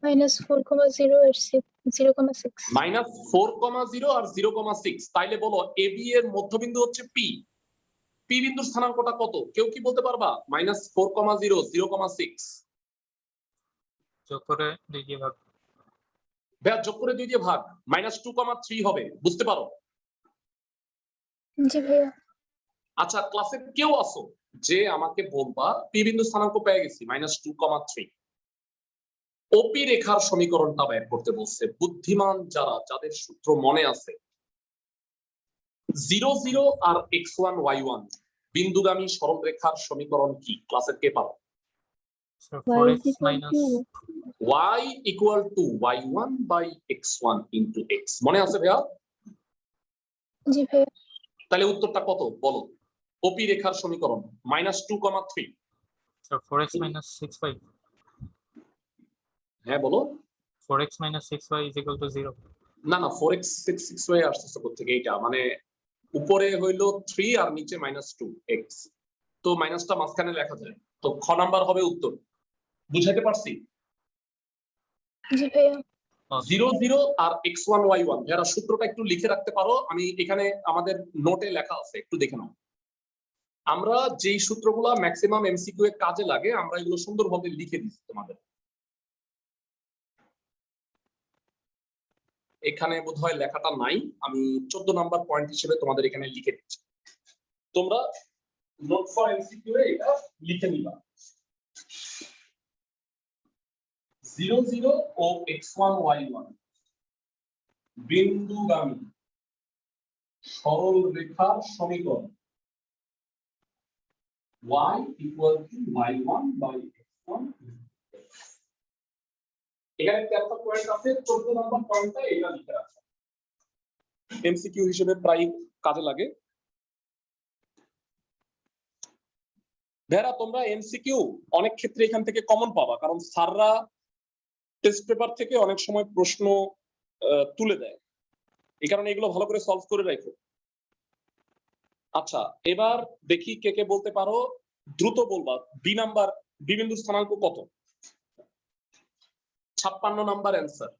Speaker 3: -4,0 আর 0,6।
Speaker 1: -4,0 আর 0,6, তাইলে বলো এবি এর মধ্যবিন্দু হচ্ছে পি, পি বিন্দুর স্থানাঙ্কটা কত? কেউ কি বলতে পারবা? -4,0 0,6
Speaker 4: যোগ করে 2 দিয়ে ভাগ।
Speaker 1: ভাইয়া যোগ করে 2 দিয়ে ভাগ, -2,3 হবে, বুঝতে পারো?
Speaker 3: জি ভাইয়া।
Speaker 1: আচ্ছা, ক্লাসে কেউ আসো যে আমাকে বলবা পি বিন্দু স্থানাঙ্ক পেয়ে গেছি -2,3, ওপি রেখার সমীকরণটা বের করতে বলছে। বুদ্ধিমান যারা, যাদের সূত্র মনে আছে, 0 0 আর x1 y1 বিন্দুগামী সরল রেখার সমীকরণ কি? ক্লাসের কে পারো?
Speaker 4: So
Speaker 3: y
Speaker 4: 4x
Speaker 3: is equal
Speaker 4: minus
Speaker 3: to
Speaker 1: y = y1/x1 * x, মনে আছে ভাইয়া?
Speaker 3: জি ভাইয়া।
Speaker 1: তাহলে উত্তরটা কত বলো? ওপি রেখার সমীকরণ -2,3।
Speaker 4: so 4x minus 6y,
Speaker 1: হ্যাঁ বলো।
Speaker 4: 4x minus 6y is equal to 0.
Speaker 1: না না, 4x 6 হয়ে আসতেছে কোথেকে? এইটা মানে উপরে হইলো 3 আর নিচে -2x, তো মাইনাসটা মাঝখানে লেখা যায়, তো খ নাম্বার হবে উত্তর। বুঝাইতে পারছি?
Speaker 3: জি ভাইয়া।
Speaker 1: 0 0 আর x1 y1, যারা সূত্রটা একটু লিখে রাখতে পারো, আমি এখানে আমাদের নোটে লেখা আছে, একটু দেখে নাও। আমরা যেই সূত্রগুলো ম্যাক্সিমাম এমসিকিউ এ কাজে লাগে, আমরা এগুলো সুন্দরভাবে লিখে দিচ্ছি তোমাদের। এখানে বোধহয় লেখাটা নাই, আমি 14 নাম্বার পয়েন্ট হিসেবে তোমাদের এখানে লিখে দিচ্ছি, তোমরা নোট ফর এমসিকিউ এ এটা লিখে নিবা। 0 0 ও x1 y1 বিন্দুগামী সরল রেখার সমীকরণ y = y1/x1। এখানে 13টা পয়েন্ট আছে, 14 নাম্বার পয়েন্টটা এটা লিখে রাখো, এমসিকিউ হিসেবে প্রায় কাজে লাগে। ভেরা তোমরা এমসিকিউ অনেক ক্ষেত্রে এখান থেকে কমন পাবা, কারণ স্যাররা টেস্ট পেপার থেকে অনেক সময় প্রশ্ন তুলে দেয়। এই কারণে এগুলো ভালো করে সলভ করে রাখো। আচ্ছা, এবার দেখি কে কে বলতে পারো, দ্রুত বলবা বি বিন্দুর স্থানাঙ্ক কত? 56 নাম্বার অ্যান্সার।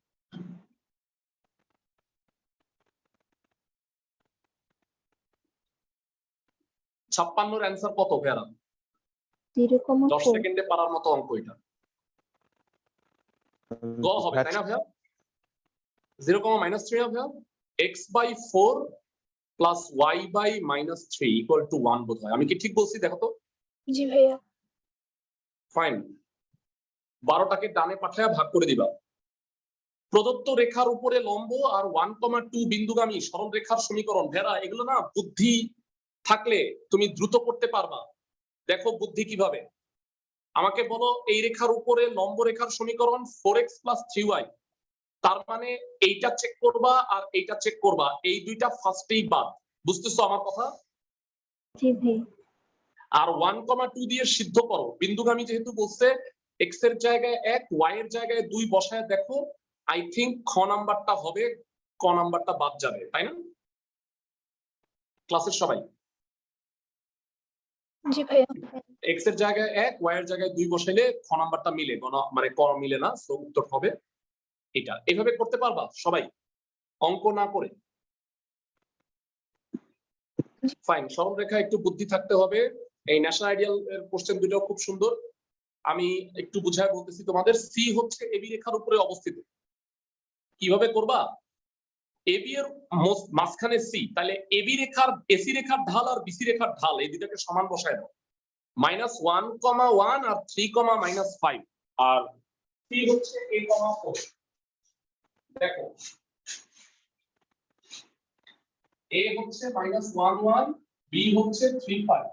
Speaker 1: ছাপ্পান্নর অ্যান্সার কত ভাইয়া? 10
Speaker 3: 0,4
Speaker 1: সেকেন্ডে পারার মতো অঙ্ক এটা। গ হবে তাই না ভাইয়া? 0,-3 হবে ভাইয়া। x/4 plus y/-3 equal to 1 বোধ হয়। আমি কি ঠিক বলছি দেখো তো?
Speaker 3: জি ভাইয়া।
Speaker 1: ফাইন। 12টাকে ডানে পাঠায় ভাগ করে দিবা। প্রদত্ত রেখার উপরে লম্ব আর 1,2 বিন্দুগামী সরল রেখার সমীকরণ। ভেরা এগুলো না বুদ্ধি থাকলে তুমি দ্রুত করতে পারবা। দেখো বুদ্ধি কিভাবে, আমাকে বলো এই রেখার উপরে লম্ব রেখার সমীকরণ 4x + 3y, তার মানে এইটা চেক করবা আর এইটা চেক করবা, এই দুইটা ফার্স্টেই বাদ। বুঝতেছো আমার কথা?
Speaker 3: জি ভাইয়া।
Speaker 1: আর 1,2 দিয়ে সিদ্ধ করো। বিন্দুগামী যেহেতু বলছে x এর জায়গায় 1, y এর জায়গায় 2 বসায় দেখো, আই থিংক খ নাম্বারটা হবে, ক নাম্বারটা বাদ যাবে, তাই না? ক্লাসের সবাই
Speaker 3: জি ভাইয়া।
Speaker 1: x এর জায়গায় 1, y এর জায়গায় 2 বসাইলে খ নাম্বারটা মিলে, মানে ক মিলে না, সো উত্তর হবে এটা। এভাবে করতে পারবা সবাই অঙ্ক না করে? ফাইন। সরল রেখা একটু বুদ্ধি থাকতে হবে। এই ন্যাশনাল আইডিয়াল এর কোশ্চেন দুটো খুব সুন্দর, আমি একটু বুঝায় বলতেছি তোমাদের। সি হচ্ছে এবি রেখার উপরে অবস্থিত। কিভাবে করবা? এবি এর মাঝখানে সি, তাহলে এবি রেখার এসি রেখার ঢাল আর বিসি রেখার ঢাল এই দুটাকে সমান বসায় দাও। -1,1 আর 3,-5, আর সি হচ্ছে a,4। দেখো এ হচ্ছে -11, বি হচ্ছে 3,5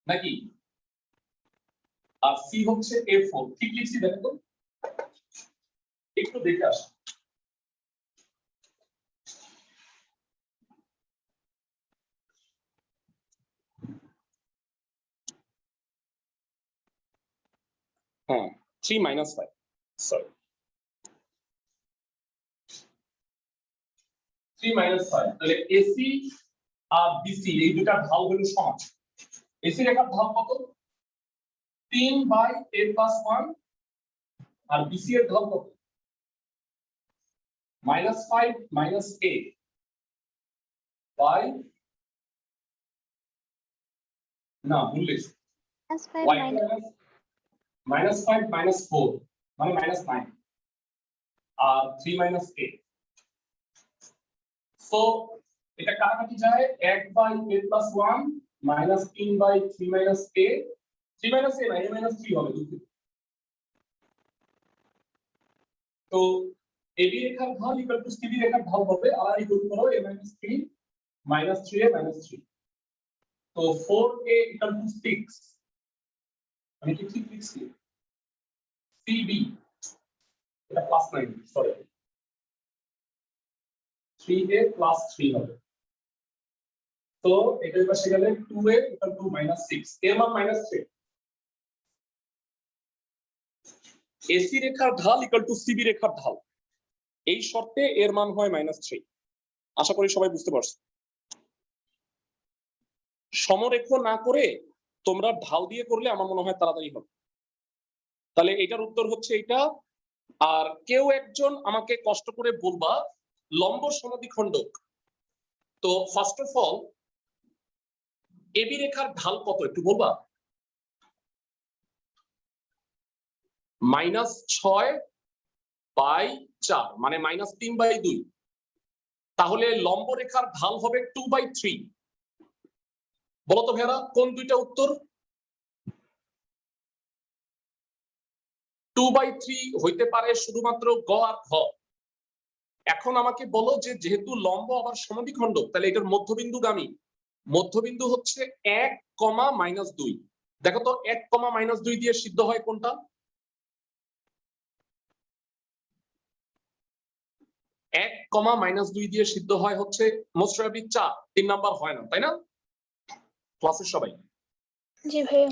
Speaker 1: নাকি, আর সি হচ্ছে a4। ঠিক লিখছি দেখো তো, একটু দেখে আসো। হ্যাঁ 3 - 5, সরি 3 - 5। তাহলে এসি আর বিসি এই দুটার ঢাল হলো সমান। এসি রেখার ঢাল কত? 3/a+1, আর বিসি এর ঢাল কত? -5 - a বাই, না ভুল লিখছি, y -5 - 4 মানে -9, আর 3 - a। সো এটা কাটাকাটি যায়, 1/a+1 -3/3 - a, 3 - a না, a - 3 হবে দুঃখিত। তো এবি রেখার ঢাল ইকুয়াল টু সিবি রেখার ঢাল হবে, আর ইকুয়াল করো a - 3 -3a - 3। তো 4a ইকুয়াল টু 6, আমি কি ঠিক লিখছি? সিবি এটা +9, সরি 3a + 3 হবে। তো এটার পাশে গেলে 2a ইকুয়াল টু -6, এর মান -3। এসি রেখার ঢাল ইকুয়াল টু সিবি রেখার ঢাল, এই শর্তে এর মান হয় -3। আশা করি সবাই বুঝতে পারছো। সমরেখ না করে তোমরা ঢাল দিয়ে করলে আমার মনে হয় তাড়াতাড়ি হবে। তাহলে এটার উত্তর হচ্ছে এটা। আর কেউ একজন আমাকে কষ্ট করে বলবা লম্ব সমদ্বিখণ্ডক। তো ফার্স্ট অফ অল এবি রেখার ঢাল কত একটু বলবা? -6/4 মানে -3/2। তাহলে লম্ব রেখার ঢাল হবে 2/3। বলতো ভেরা কোন দুইটা উত্তর? 2/3 হইতে পারে শুধুমাত্র গ আর ঘ। এখন আমাকে বলো যে যেহেতু লম্ব আবার সমদ্বিখণ্ডক, তাহলে এটার মধ্যবিন্দুগামী। মধ্যবিন্দু হচ্ছে 1,-2। দেখো তো 1,-2 দিয়ে সিদ্ধ হয় কোনটা? 1,-2 দিয়ে সিদ্ধ হয় হচ্ছে মোস্ট প্রবাবলি 4, 3 নাম্বার হয় না, তাই না? ক্লাসের সবাই
Speaker 3: জি ভাইয়া।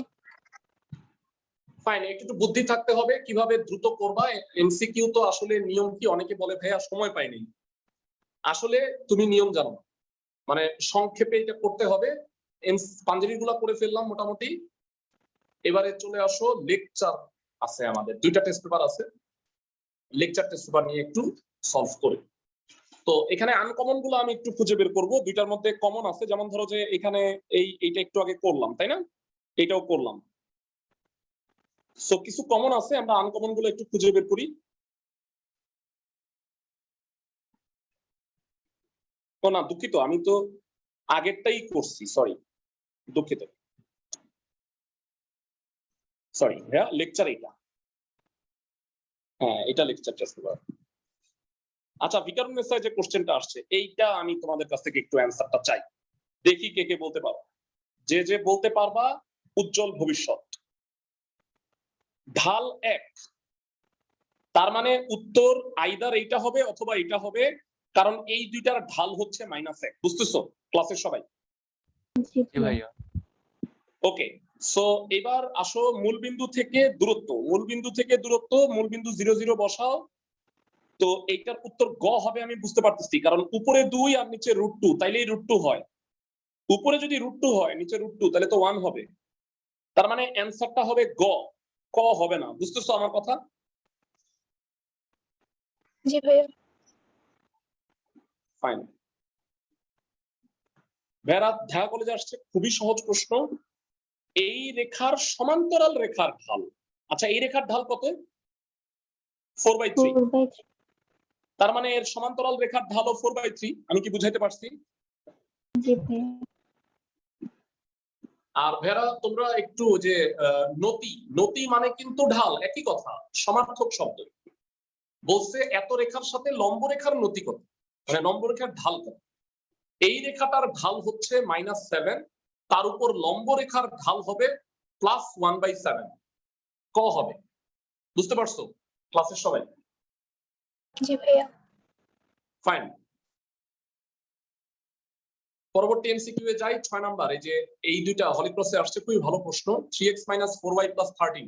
Speaker 1: ফাইন। একটু বুদ্ধি থাকতে হবে কিভাবে দ্রুত করবা। এমসিকিউ তো আসলে নিয়ম কি, অনেকে বলে ভাইয়া সময় পাইনি। আসলে তুমি নিয়ম জানো না। মানে সংক্ষেপে এটা করতে হবে। পাঞ্জাবি গুলা করে ফেললাম মোটামুটি। এবারে চলে আসো, লেকচার আছে আমাদের, 2টা টেস্ট পেপার আছে। লেকচার টেস্ট পেপার নিয়ে একটু সলভ করি। তো এখানে আনকমন গুলো আমি একটু খুঁজে বের করবো। 2টার মধ্যে কমন আছে, যেমন ধরো যে এখানে এইটা একটু আগে করলাম, তাই না? এটাও করলাম। সো কিছু কমন আছে, আমরা আনকমন গুলো একটু খুঁজে বের করি। ও না, দুঃখিত, আমি তো আগেরটাই করছি, সরি, দুঃখিত, সরি ভাইয়া, লেকচার এটা, হ্যাঁ এটা লেকচার টেস্ট পেপার। আচ্ছা, ভিকারুন মেসায় যে কোশ্চেনটা আসছে, এইটা আমি তোমাদের কাছ থেকে একটু অ্যান্সারটা চাই, দেখি কে কে বলতে পারো। যে বলতে পারবা, উজ্জ্বল ভবিষ্যৎ। ঢাল 1, তার মানে উত্তর আইদার এইটা হবে অথবা এইটা হবে, কারণ এই দুইটার ঢাল হচ্ছে -1। বুঝতেছো ক্লাসের সবাই?
Speaker 3: জি
Speaker 2: জি ভাইয়া।
Speaker 1: ওকে, সো এবার আসো মূলবিন্দু থেকে দূরত্ব। মূলবিন্দু থেকে দূরত্ব, মূলবিন্দু 0 0 বসাও। তো এইটার উত্তর গ হবে, আমি বুঝতে পারতেছি, কারণ উপরে 2 আর নিচে √2, তাইলেই √2 হয়। উপরে যদি √2 হয়, নিচে √2, তাহলে তো 1 হবে। তার মানে অ্যান্সারটা হবে গ, ক হবে না। বুঝতেছো আমার কথা?
Speaker 3: জি ভাইয়া।
Speaker 1: ফাইন। ভেড়া ঢাকা কলেজে আসছে, খুবই সহজ প্রশ্ন। এই রেখার সমান্তরাল রেখার ঢাল, আচ্ছা এই রেখার ঢাল কত? 4/3।
Speaker 3: 4/3।
Speaker 1: তার মানে এর সমান্তরাল রেখার ঢালও 4/3। আমি কি বুঝাইতে পারছি?
Speaker 3: জি ভাইয়া।
Speaker 1: আর ভেড়া তোমরা একটু যে নতি, নতি মানে কিন্তু ঢাল, একই কথা, সমার্থক শব্দ। বলছে এত রেখার সাথে লম্ব রেখার নতি কত, মানে লম্ব রেখার ঢাল কত। এই রেখাটার ঢাল হচ্ছে -7, তার উপর লম্ব রেখার ঢাল হবে +1/7, ক হবে। বুঝতে পারছো ক্লাসের সবাই?
Speaker 3: জি ভাইয়া।
Speaker 1: ফাইন। পরবর্তী এমসিকিউ এ যাই, 6 নাম্বার। এই যে এই দুইটা হলিক্রসে আসছে, খুবই ভালো প্রশ্ন। 3x - 4y + 13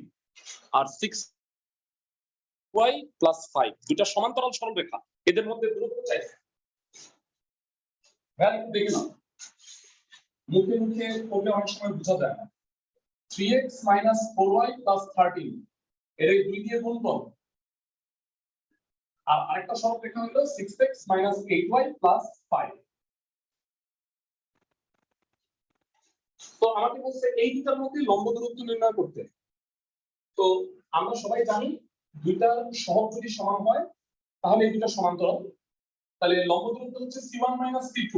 Speaker 1: আর 6y + 5, দুইটা সমান্তরাল সরলরেখা, এদের মধ্যে দূরত্ব চাইছে। ভ্যালু দেখে নাও, মুখে মুখে করলে অনেক সময় বোঝা যায় না। 3x - 4y + 13, এর এই 2 দিয়ে গুণ করো। আর আরেকটা সরলরেখা হলো 6x - 8y + 5। তো আমাকে বলছে এই দুটার মধ্যে লম্ব দূরত্ব নির্ণয় করতে। তো আমরা সবাই জানি দুইটার সহগ যদি সমান হয় তাহলে এই দুটা সমান্তরাল। তাহলে লম্ব দূরত্ব হচ্ছে c1 - c2,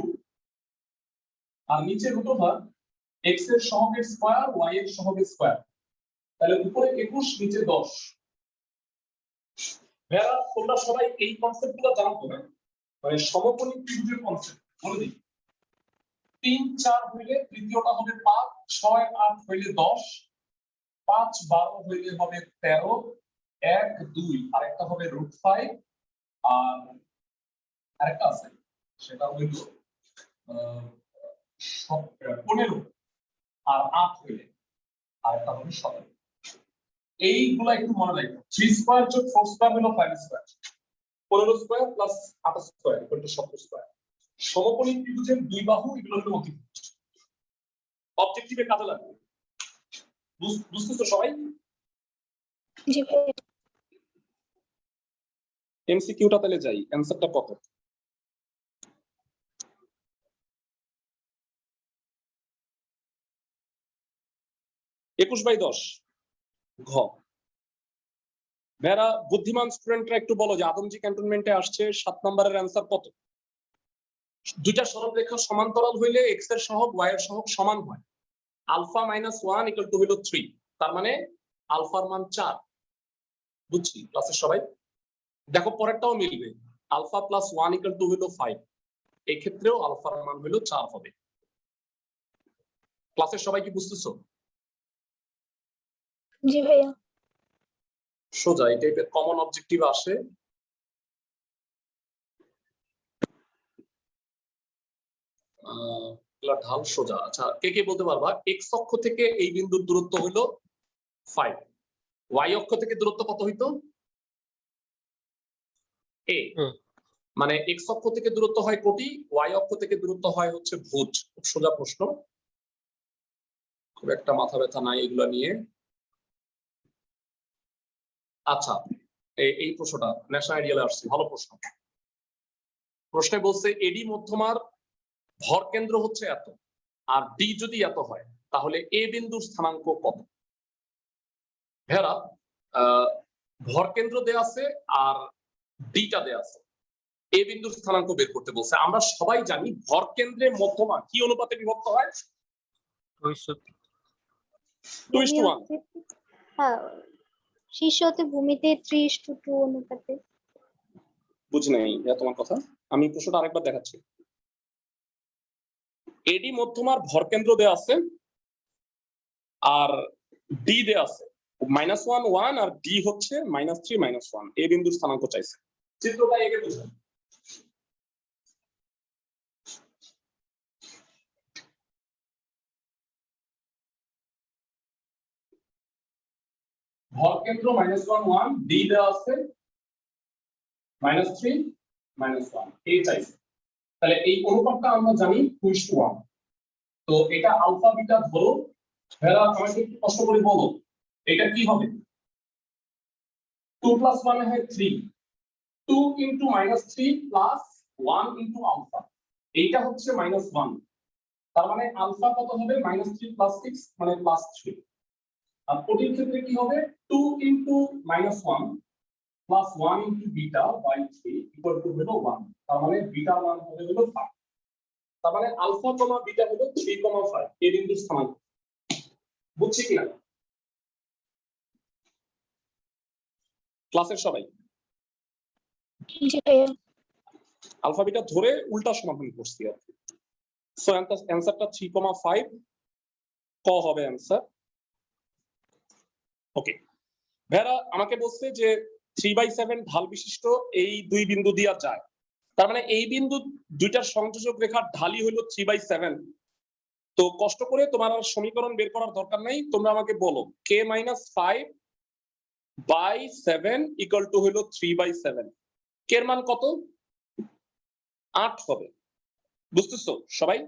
Speaker 1: আর নিচে √ওভার x এর সহগের স্কয়ার y এর সহগের স্কয়ার। তাহলে উপরে 21, নিচে 10। ভাইয়া তোমরা সবাই এই কনসেপ্টগুলো জানো তো না? মানে সমকোণী ত্রিভুজের কনসেপ্ট বলে দিই। 3 4 হইলে তৃতীয়টা হবে 5, 6 8 হইলে 10, 5 12 হইলে হবে 13, 1 2 আরেকটা হবে √5, আর আরেকটা আছে সেটা হইল 15 আর 8 হইলে আরেকটা হবে 17। এইগুলা একটু মনে রাখো। 3 স্কয়ার যোগ 4 স্কয়ার হলো 5 square, 15 square plus 8 square equal to 17 square. সমকোণী ত্রিভুজের দুই বাহু, এগুলো হলো অতিভুজ। অবজেক্টিভে কাজে লাগবে। বুঝতেছো সবাই?
Speaker 3: জি ভাইয়া।
Speaker 1: এমসিকিউটা তাহলে যাই, অ্যানসারটা কত? (21/10) ঘ। ভেড়া বুদ্ধিমান স্টুডেন্টরা একটু বলো যে আদমজি ক্যান্টনমেন্টে আসছে 7 নম্বরের অ্যানসার কত? দুইটা সরলরেখা সমান্তরাল হইলে x এর সহগ y এর সহগ সমান হয়। আলফা -1 = হইল 3, তার মানে আলফার মান 4। বুঝছি ক্লাসের সবাই? দেখো পরেরটাও মিলবে, আলফা +1 = হইল 5, এই ক্ষেত্রেও আলফার মান হইল 4 হবে। ক্লাসের সবাই কি বুঝতেছো?
Speaker 3: জি ভাইয়া।
Speaker 1: সোজা এই টাইপের কমন অবজেক্টিভ আসে। ঢাল সোজা। আচ্ছা, কে কে বলতে পারবা এক্স অক্ষ থেকে এই বিন্দুর দূরত্ব হইল 5, ওয়াই অক্ষ থেকে দূরত্ব কত হইতো? এ। মানে এক্স অক্ষ থেকে দূরত্ব হয় কোটি, ওয়াই অক্ষ থেকে দূরত্ব হয় হচ্ছে ভুজ। খুব সোজা প্রশ্ন, খুব একটা মাথা ব্যথা নাই এগুলো নিয়ে। আচ্ছা, এই প্রশ্নটা ন্যাশনাল আইডিয়ালে আসছে, ভালো প্রশ্ন। প্রশ্নে বলছে এডি মধ্যমার ভর কেন্দ্র হচ্ছে এত, আর ডি যদি এত হয় তাহলে এ বিন্দুর স্থানাঙ্ক কত? ভেরা ভর কেন্দ্র দেয়া আছে আর ডিটা দেয়া আছে, এ বিন্দুর স্থানাঙ্ক বের করতে বলছে। আমরা সবাই জানি ভর কেন্দ্রে মধ্যমা কি অনুপাতে বিভক্ত হয়? 2:1।
Speaker 5: হ্যাঁ, শীর্ষ হতে ভূমিতে 3:2 অনুপাতে।
Speaker 1: বুঝি নাই তোমার কথা, আমি প্রশ্নটা আরেকবার দেখাচ্ছি। এডি মধ্যমার ভর কেন্দ্র দেয়া আছে আর ডি দেয়া আছে -1 1 আর ডি হচ্ছে -3 -1, এ বিন্দুর স্থানাঙ্ক চাইছে। চিত্রটা এঁকে বুঝুন। ভর কেন্দ্র -1 1, ডি দেওয়া আছে -3 -1, এ চাইছে। তাহলে এই অনুপাতটা আমরা জানি 2:1। তো এটা আলফা বিটা ধরো, ভেরা আমাকে একটু কষ্ট করে বলো এটা কি হবে? 2 + 1 হয় 3, 2 × -3 + 1 × আলফা, এইটা হচ্ছে -1। তার মানে আলফা কত হবে? -3 + 6 মানে +3। আর কোটির ক্ষেত্রে কি হবে? 2 × -1 + 1 × বিটা বাই 3 হলো 1। তার মানে বিটার মান হবে হলো 5। তার মানে আলফা কমা বিটা হলো 3,5, এই বিন্দুর স্থানাঙ্ক। বুঝছি কিনা ক্লাসের সবাই?
Speaker 3: জি ভাইয়া।
Speaker 1: আলফা বিটা ধরে উল্টা সমাধান করছি আর কি। সো অ্যানসারটা 3,5 ক হবে অ্যানসার। ওকে, ভেরা আমাকে বলছে যে 3/7 ঢাল বিশিষ্ট এই দুই বিন্দু দিয়া যায়। তার মানে এই বিন্দু দুইটার সংযোজক রেখার ঢালই হলো 3/7। তো কষ্ট করে তোমার আর সমীকরণ বের করার দরকার নাই, তোমরা আমাকে বলো k - 5/7 = হলো 3/7। k এর মান কত? 8 হবে। বুঝতেছো সবাই?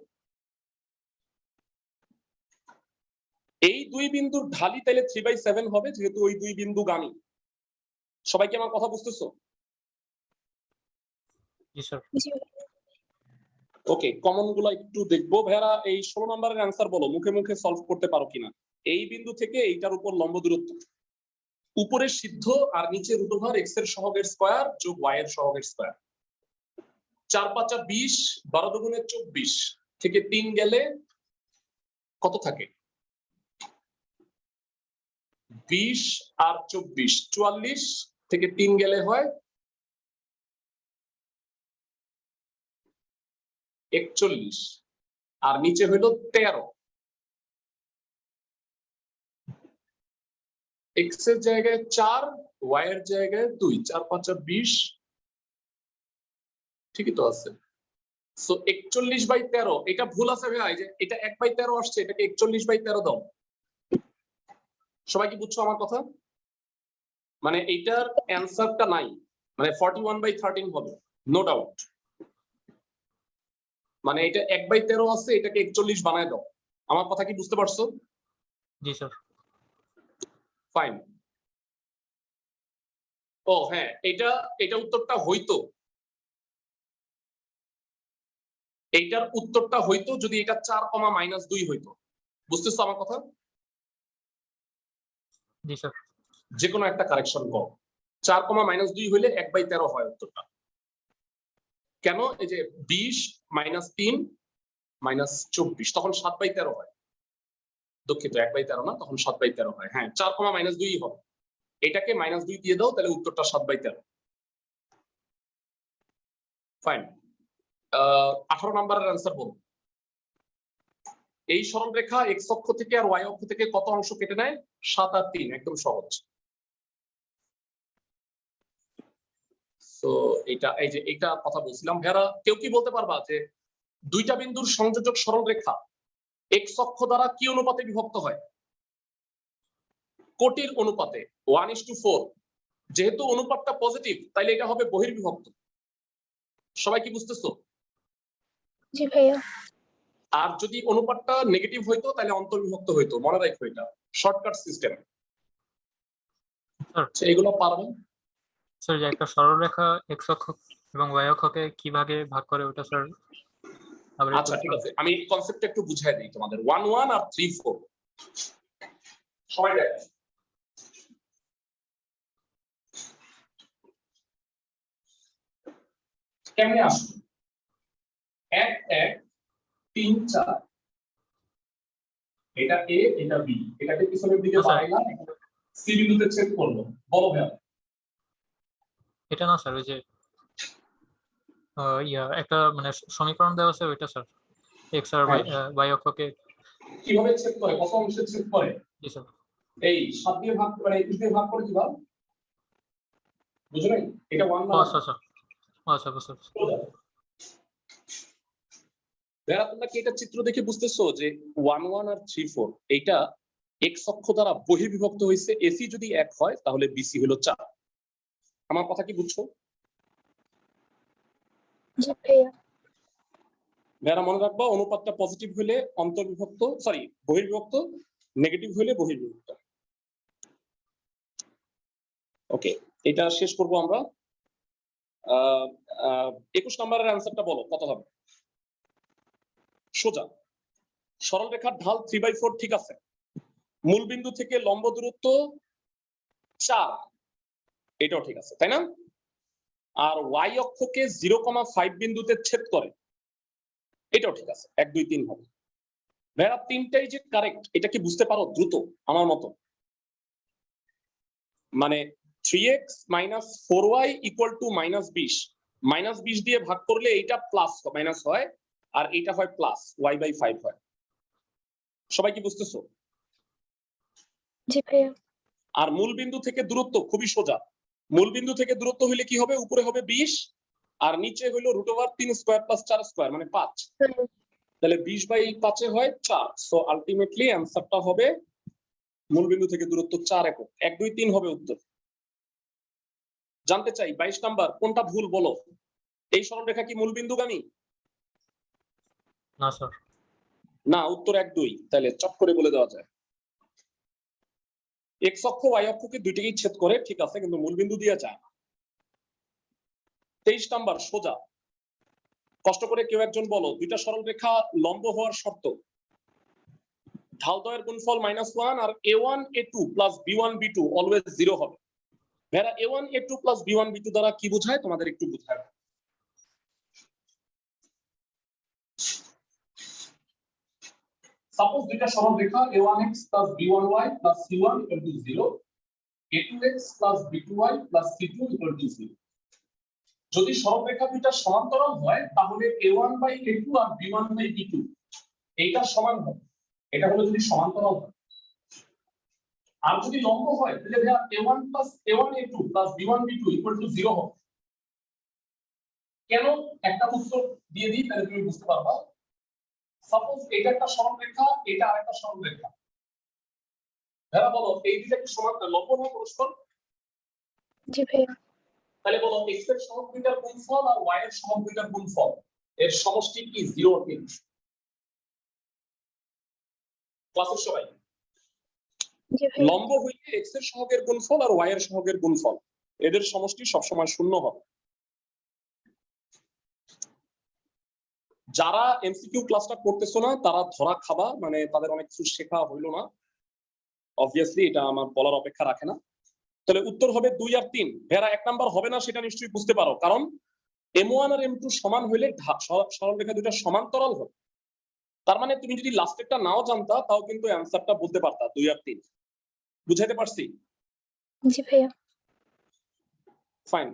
Speaker 1: এই দুই বিন্দুর ঢালই তাহলে 3/7 হবে, যেহেতু ওই দুই বিন্দু গামী। সবাই কি আমার কথা বুঝতেছো?
Speaker 4: জি স্যার।
Speaker 3: জি
Speaker 1: ওকে, কমন গুলো একটু দেখবো। ভাইয়ারা এই 16 নম্বরের অ্যান্সার বলো, মুখে মুখে সলভ করতে পারো কিনা। এই বিন্দু থেকে এইটার উপর লম্ব দূরত্ব, উপরের সিদ্ধ আর নিচে √(x) এর সহগের স্কয়ার যোগ y এর সহগের স্কয়ার। 4 × 5 = 20, 12 × 2 = 24, থেকে 3 গেলে কত থাকে? 20 আর 24, 44, থেকে 3 গেলে হয় 41, আর নিচে হইল 13। x এর জায়গায় 4, y এর জায়গায় 2, 4 × 5 = 20, ঠিকই তো আছে। সো 41/13, এটা ভুল আছে ভাই, যে এটা 1/13 আসছে, এটাকে 41/13 দাও। সবাই কি বুঝছো আমার কথা? মানে এইটার অ্যানসারটা নাই, মানে 41/13 হবে, নো ডাউট। মানে এটা 1/13 আছে, এটাকে 41 বানায় দাও। আমার কথা কি বুঝতে পারছো?
Speaker 4: জি স্যার।
Speaker 1: ফাইন। ও হ্যাঁ, এটা উত্তরটা হইতো, এইটার উত্তরটা হইতো যদি এটা 4, -2 হইতো। বুঝতেছো আমার কথা?
Speaker 4: জি স্যার।
Speaker 1: যে কোনো একটা কারেকশন করো, 4, -2 হইলে 1/13 হয় উত্তরটা। কেন? এই যে 20 - 3 - 24, তখন 7/13 হয়। দুঃখিত, 1/13 না, তখন 7/13 হয়। হ্যাঁ, 4, -2 হবে। এটাকে -2 দিয়ে দাও, তাহলে উত্তরটা 7/13। ফাইন। 18 নম্বরের অ্যান্সার বলো। এই সরলরেখা x অক্ষ থেকে আর y অক্ষ থেকে কত অংশ কেটে নেয়? 7 আর 3, একদম সহজ। তো এটা এই যে এটা কথা বলছিলাম। ভাইয়ারা কেউ কি বলতে পারবা যে দুইটা বিন্দুর সংযোজক সরলরেখা x অক্ষ দ্বারা কি অনুপাতে বিভক্ত হয়? কোটির অনুপাতে, 1:4। যেহেতু অনুপাতটা পজিটিভ, তাইলে এটা হবে বহির্বিভক্ত। সবাই কি বুঝতেছো?
Speaker 3: জি ভাইয়া।
Speaker 1: আর যদি অনুপাতটা নেগেটিভ হইতো তাহলে অন্তর্বিভক্ত হইতো, মনে রাখো এটা শর্টকাট সিস্টেম।
Speaker 4: স্যার
Speaker 1: এগুলো পারবে?
Speaker 4: স্যার যে একটা সরলরেখা x অক্ষ এবং y অক্ষকে কি ভাগে ভাগ করে ওটা স্যার আবার
Speaker 1: আচ্ছা ঠিক আছে, আমি কনসেপ্টটা একটু বুঝাই দিই তোমাদের। 1 1 আর 3 4 সবাই দেখ কেমনে আসবে। 1 1 3 4 এটা এ এটা বি, এটাকে পিছনের দিকে
Speaker 4: আচ্ছা।
Speaker 1: বাড়াইলাম, সি বিন্দুতে ছেদ করলো। বলো ভাইয়া।
Speaker 4: এটা না স্যার ওই যে একটা মানে সমীকরণ দেওয়া আছে ওইটা স্যার x আর y অক্ষকে
Speaker 1: কিভাবে ছেদ করে, কত অংশে ছেদ করে?
Speaker 4: জি স্যার
Speaker 1: এই 7 দিয়ে ভাগ করে 21 দিয়ে ভাগ করে দিবা, বুঝো নাই? এটা 1 না।
Speaker 4: আচ্ছা আচ্ছা আচ্ছা বুঝতে পারছি।
Speaker 1: ভাইয়া তোমরা কি এটা চিত্র দেখে বুঝতেছো যে 1 1 আর 3 4 এইটা x অক্ষ দ্বারা বহির্বিভক্ত হয়েছে। এসি যদি 1 হয় তাহলে বিসি হলো 4। আমার কথা কি বুঝছো?
Speaker 3: জি ভাইয়া।
Speaker 1: ভাইয়া মনে রাখবা অনুপাতটা পজিটিভ হলে অন্তর্বিভক্ত, সরি বহির্বিভক্ত, নেগেটিভ হলে বহির্বিভক্ত। ওকে, এটা শেষ করব আমরা। 21 নম্বরের অ্যানসারটা বলো কত হবে? সোজা সরল রেখার ঢাল 3/4, ঠিক আছে। মূল বিন্দু থেকে লম্ব দূরত্ব 4, এটাও ঠিক আছে তাই না? আর y অক্ষকে 0,5 বিন্দুতে ছেদ করে, এটাও ঠিক আছে। 1 2 3 হবে। ভাইয়া তিনটাই যে কারেক্ট এটা কি বুঝতে পারো দ্রুত আমার মতো? মানে 3x - 4y = -20, -20 দিয়ে ভাগ করলে এইটা প্লাস মাইনাস হয় আর এইটা হয় প্লাস y/5 হয়। সবাই কি বুঝতেছো?
Speaker 3: জি ভাইয়া।
Speaker 1: আর মূল বিন্দু থেকে দূরত্ব খুবই সোজা। মূল বিন্দু থেকে দূরত্ব হইলে কি হবে? উপরে হবে 20 আর নিচে হইলো √3² + 4² মানে 5। তাহলে 20/5 হয় 4। সো আলটিমেটলি অ্যানসারটা হবে মূল বিন্দু থেকে দূরত্ব 4 একক। 1 2 3 হবে উত্তর। জানতে চাই 22 নাম্বার কোনটা ভুল বলো। এই সরলরেখা কি মূল বিন্দুগামী?
Speaker 4: না স্যার
Speaker 1: না, উত্তর 1 2। তাহলে চট করে বলে দেওয়া যায়। x অক্ষ y অক্ষকে দুইটাকেই ছেদ করে, ঠিক আছে, কিন্তু মূল বিন্দু দিয়ে যায় না। 23 নাম্বার সোজা। কষ্ট করে কেউ একজন বলো দুইটা সরলরেখা লম্ব হওয়ার শর্ত। ঢালদ্বয়ের গুণফল -1 আর a1 a2 + b1 b2 always 0 হবে। ভাইরা a1 a2 + b1 b2 দ্বারা কি বোঝায় তোমাদের একটু বোঝায়। সাপোজ দুইটা সরলরেখা a1x + b1y + c1 = 0, a2x + b2y + c2 = 0। যদি সরলরেখা দুইটা সমান্তরাল হয় তাহলে a1/a2 আর b1/b2 এইটা সমান হবে। এটা হলো যদি সমান্তরাল হয়। আর যদি লম্ব হয় তাহলে ভাইয়া a1 + a1a2 + b1b2 = 0 হবে। কেন? একটা উত্তর দিয়ে দিই তাহলে তুমি বুঝতে পারবা। সাপোজ এটা একটা সরলরেখা, এটা আরেকটা সরলরেখা। ভাইয়া বলো এই দুইটা কি সমান লম্ব না পরস্পর?
Speaker 3: জি ভাইয়া।
Speaker 1: তাহলে বলো x এর সহগ দুইটার গুণফল আর y এর সহগ দুইটার গুণফল এর সমষ্টি কি 0 or 3? ক্লাসের সবাই
Speaker 3: জি ভাইয়া।
Speaker 1: লম্ব হইলে x এর সহগের গুণফল আর y এর সহগের গুণফল এদের সমষ্টি সবসময় 0 হবে। যারা এমসিকিউ ক্লাসটা করতেছো না তারা ধরা খাবা, মানে তাদের অনেক কিছু শেখা হইলো না। অবভিয়াসলি এটা আমার বলার অপেক্ষা রাখে না। তাহলে উত্তর হবে 2 আর 3। ভেরা 1 নাম্বার হবে না সেটা নিশ্চয়ই বুঝতে পারো, কারণ m1 আর m2 সমান হইলে সরলরেখা দুটো সমান্তরাল হবে। তার মানে তুমি যদি লাস্টেরটা নাও জানতা তাও কিন্তু অ্যানসারটা বলতে পারতা 2 আর 3। বুঝাইতে পারছি?
Speaker 3: জি ভাইয়া।
Speaker 1: ফাইন।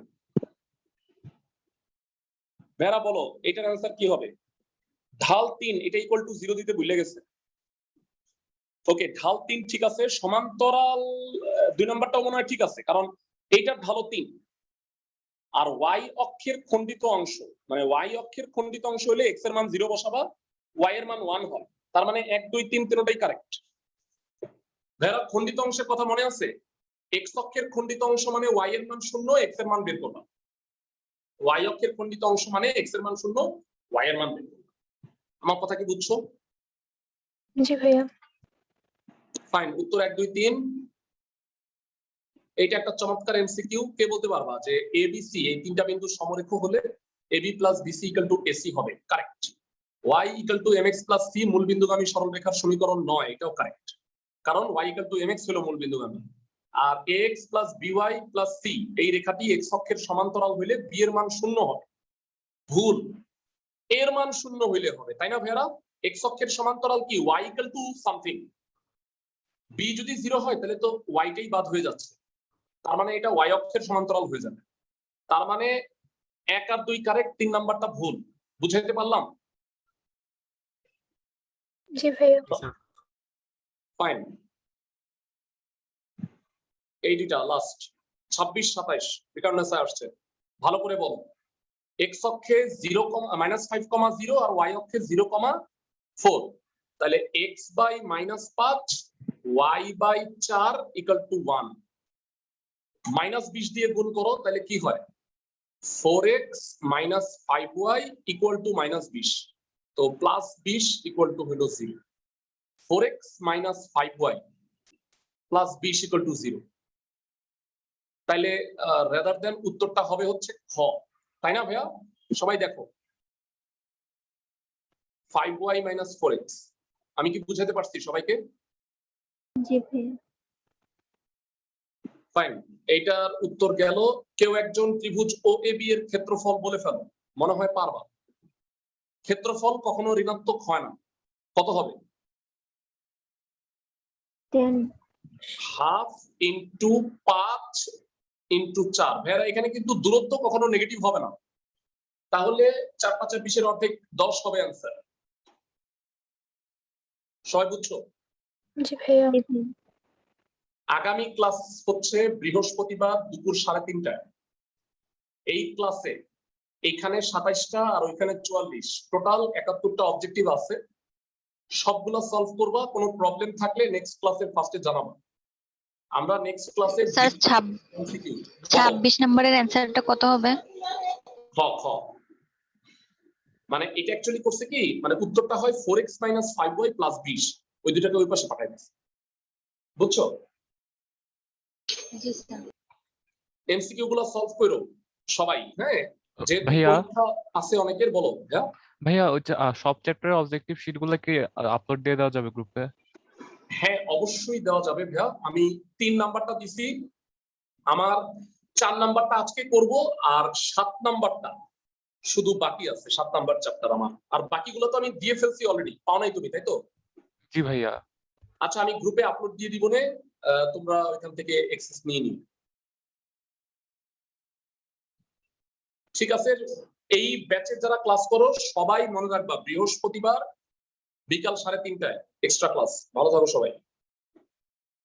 Speaker 1: ভেরা বলো এটার অ্যানসার কি হবে? ঢাল 3 এটা = 0 দিতে ভুলে গেছে। ওকে, ঢাল 3 ঠিক আছে। সমান্তরাল 2 নাম্বারটাও মনে হয় ঠিক আছে, কারণ এইটার ঢালও 3 আর y অক্ষের খণ্ডিত অংশ, মানে y অক্ষের খণ্ডিত অংশ হলে x এর মান 0 বসাবা, y এর মান 1 হয়। তার মানে 1 2 3 তিনটাই কারেক্ট। ভাইরা খণ্ডিত অংশের কথা মনে আছে? x অক্ষের খণ্ডিত অংশ মানে y এর মান 0, x এর মান বের করবা। ওয়াই অক্ষের খণ্ডিত অংশ মানে এক্স এর মান শূন্য, ওয়াই এর মান বের করব। আমার কথা কি বুঝছো?
Speaker 3: জি ভাইয়া।
Speaker 1: ফাইন, উত্তর 1 2 3। এইটা একটা চমৎকার এমসিকিউ। কে বলতে পারবা যে এবিসি এই তিনটা বিন্দু সমরেখ হলে AB plus BC equal to AC হবে? Correct. Y equal to MX plus C মূল বিন্দুগামী সরলরেখার সমীকরণ নয়, এটাও কারেক্ট, কারণ ওয়াই ইকুয়াল টু এমএক্স হলো মূল বিন্দুগামী। আর X plus BY plus C এই রেখাটি এক্স অক্ষের সমান্তরাল হইলে বি এর মান শূন্য হবে। ভুল, এর মান শূন্য হইলে হবে, তাই না ভাইয়ারা? এক্স অক্ষের সমান্তরাল কি Y equal to something, B যদি 0 হয় তাহলে তো ওয়াইটাই বাদ হয়ে যাচ্ছে, তার মানে এটা ওয়াই অক্ষের সমান্তরাল হয়ে যাবে। তার মানে 1 আর 2 কারেক্ট, 3 নাম্বারটা ভুল। বুঝাইতে পারলাম?
Speaker 3: জি ভাইয়া।
Speaker 4: স্যার
Speaker 1: ফাইন, এই দুইটা লাস্ট 26 27 রিটার্ন মেসেজ আসছে, ভালো করে বলো। এক্স অক্ষে 0, -5,0 আর ওয়াই অক্ষে 0,4, তাহলে x by -5 y by 4 equal to 1। -20 দিয়ে গুণ করো তাহলে কি হয়? 4x - 5y ইকুয়াল টু -20, তো +20 ইকুয়াল টু হলো 0। 4x - 5y +20 equal to 0। তাহলে রাদার দেন উত্তরটা হবে হচ্ছে খ, তাই না ভাইয়া? সবাই দেখো 5y - 4x, আমি কি বুঝাতে পারছি সবাইকে?
Speaker 5: জি ভাইয়া।
Speaker 1: ফাইন, এইটার উত্তর গেল। কেউ একজন ত্রিভুজ ও এ বি এর ক্ষেত্রফল বলে ফেলো, মনে হয় পারবা। ক্ষেত্রফল কখনো ঋণাত্মক হয় না, কত হবে?
Speaker 5: 10
Speaker 1: হাফ ইন্টু 5 ইন্টু 4। ভাইয়ারা এখানে কিন্তু দূরত্ব কখনো নেগেটিভ হবে না, তাহলে 4 5 20 এর অর্ধেক 10 হবে অ্যান্সার। সবাই বুঝছো?
Speaker 3: জি ভাইয়া।
Speaker 5: জি ভাইয়া।
Speaker 1: আগামী ক্লাস হচ্ছে বৃহস্পতিবার দুপুর 3:30টায়। এই ক্লাসে এইখানে 27টা আর ওইখানে 44, টোটাল 71টা অবজেক্টিভ আছে। সবগুলা সলভ করবা, কোনো প্রবলেম থাকলে নেক্সট ক্লাসের ফার্স্টে জানাবা। আমরা নেক্সট ক্লাসে
Speaker 6: স্যার 26 নম্বরের অ্যানসারটা কত হবে?
Speaker 1: খ খ মানে এটা অ্যাকচুয়ালি করছে কি, মানে উত্তরটা হয় 4x - 5y + 20, ওই দুটাকে ওই পাশে পাঠাই দিচ্ছে। বুঝছো?
Speaker 6: জি স্যার।
Speaker 1: এমসিকিউ গুলো সলভ করো সবাই, হ্যাঁ? যে
Speaker 2: ভাইয়া
Speaker 1: পরীক্ষা আছে অনেকের, বলো। হ্যাঁ
Speaker 2: ভাইয়া ওই যে, সব চ্যাপ্টারের অবজেক্টিভ শিট গুলো কি আপলোড দিয়ে দেওয়া যাবে গ্রুপে?
Speaker 1: হ্যাঁ অবশ্যই দেওয়া যাবে ভাইয়া। আমি 3 নাম্বারটা দিছি, আমার 4 নাম্বারটা আজকে করব, আর 7 নাম্বারটা শুধু বাকি আছে। 7 নাম্বার চ্যাপ্টার আমার, আর বাকিগুলো তো আমি দিয়ে ফেলছি অলরেডি। পাও নাই তুমি, তাই তো?
Speaker 2: জি ভাইয়া।
Speaker 1: আচ্ছা, আমি গ্রুপে আপলোড দিয়ে দিব নে, তোমরা ওইখান থেকে অ্যাক্সেস নিয়ে নিও। ঠিক আছে, এই ব্যাচে যারা ক্লাস করো সবাই মনে রাখবা বৃহস্পতিবার বিকাল 3:30টায় এক্সট্রা ক্লাস। ভালো থাকো সবাই।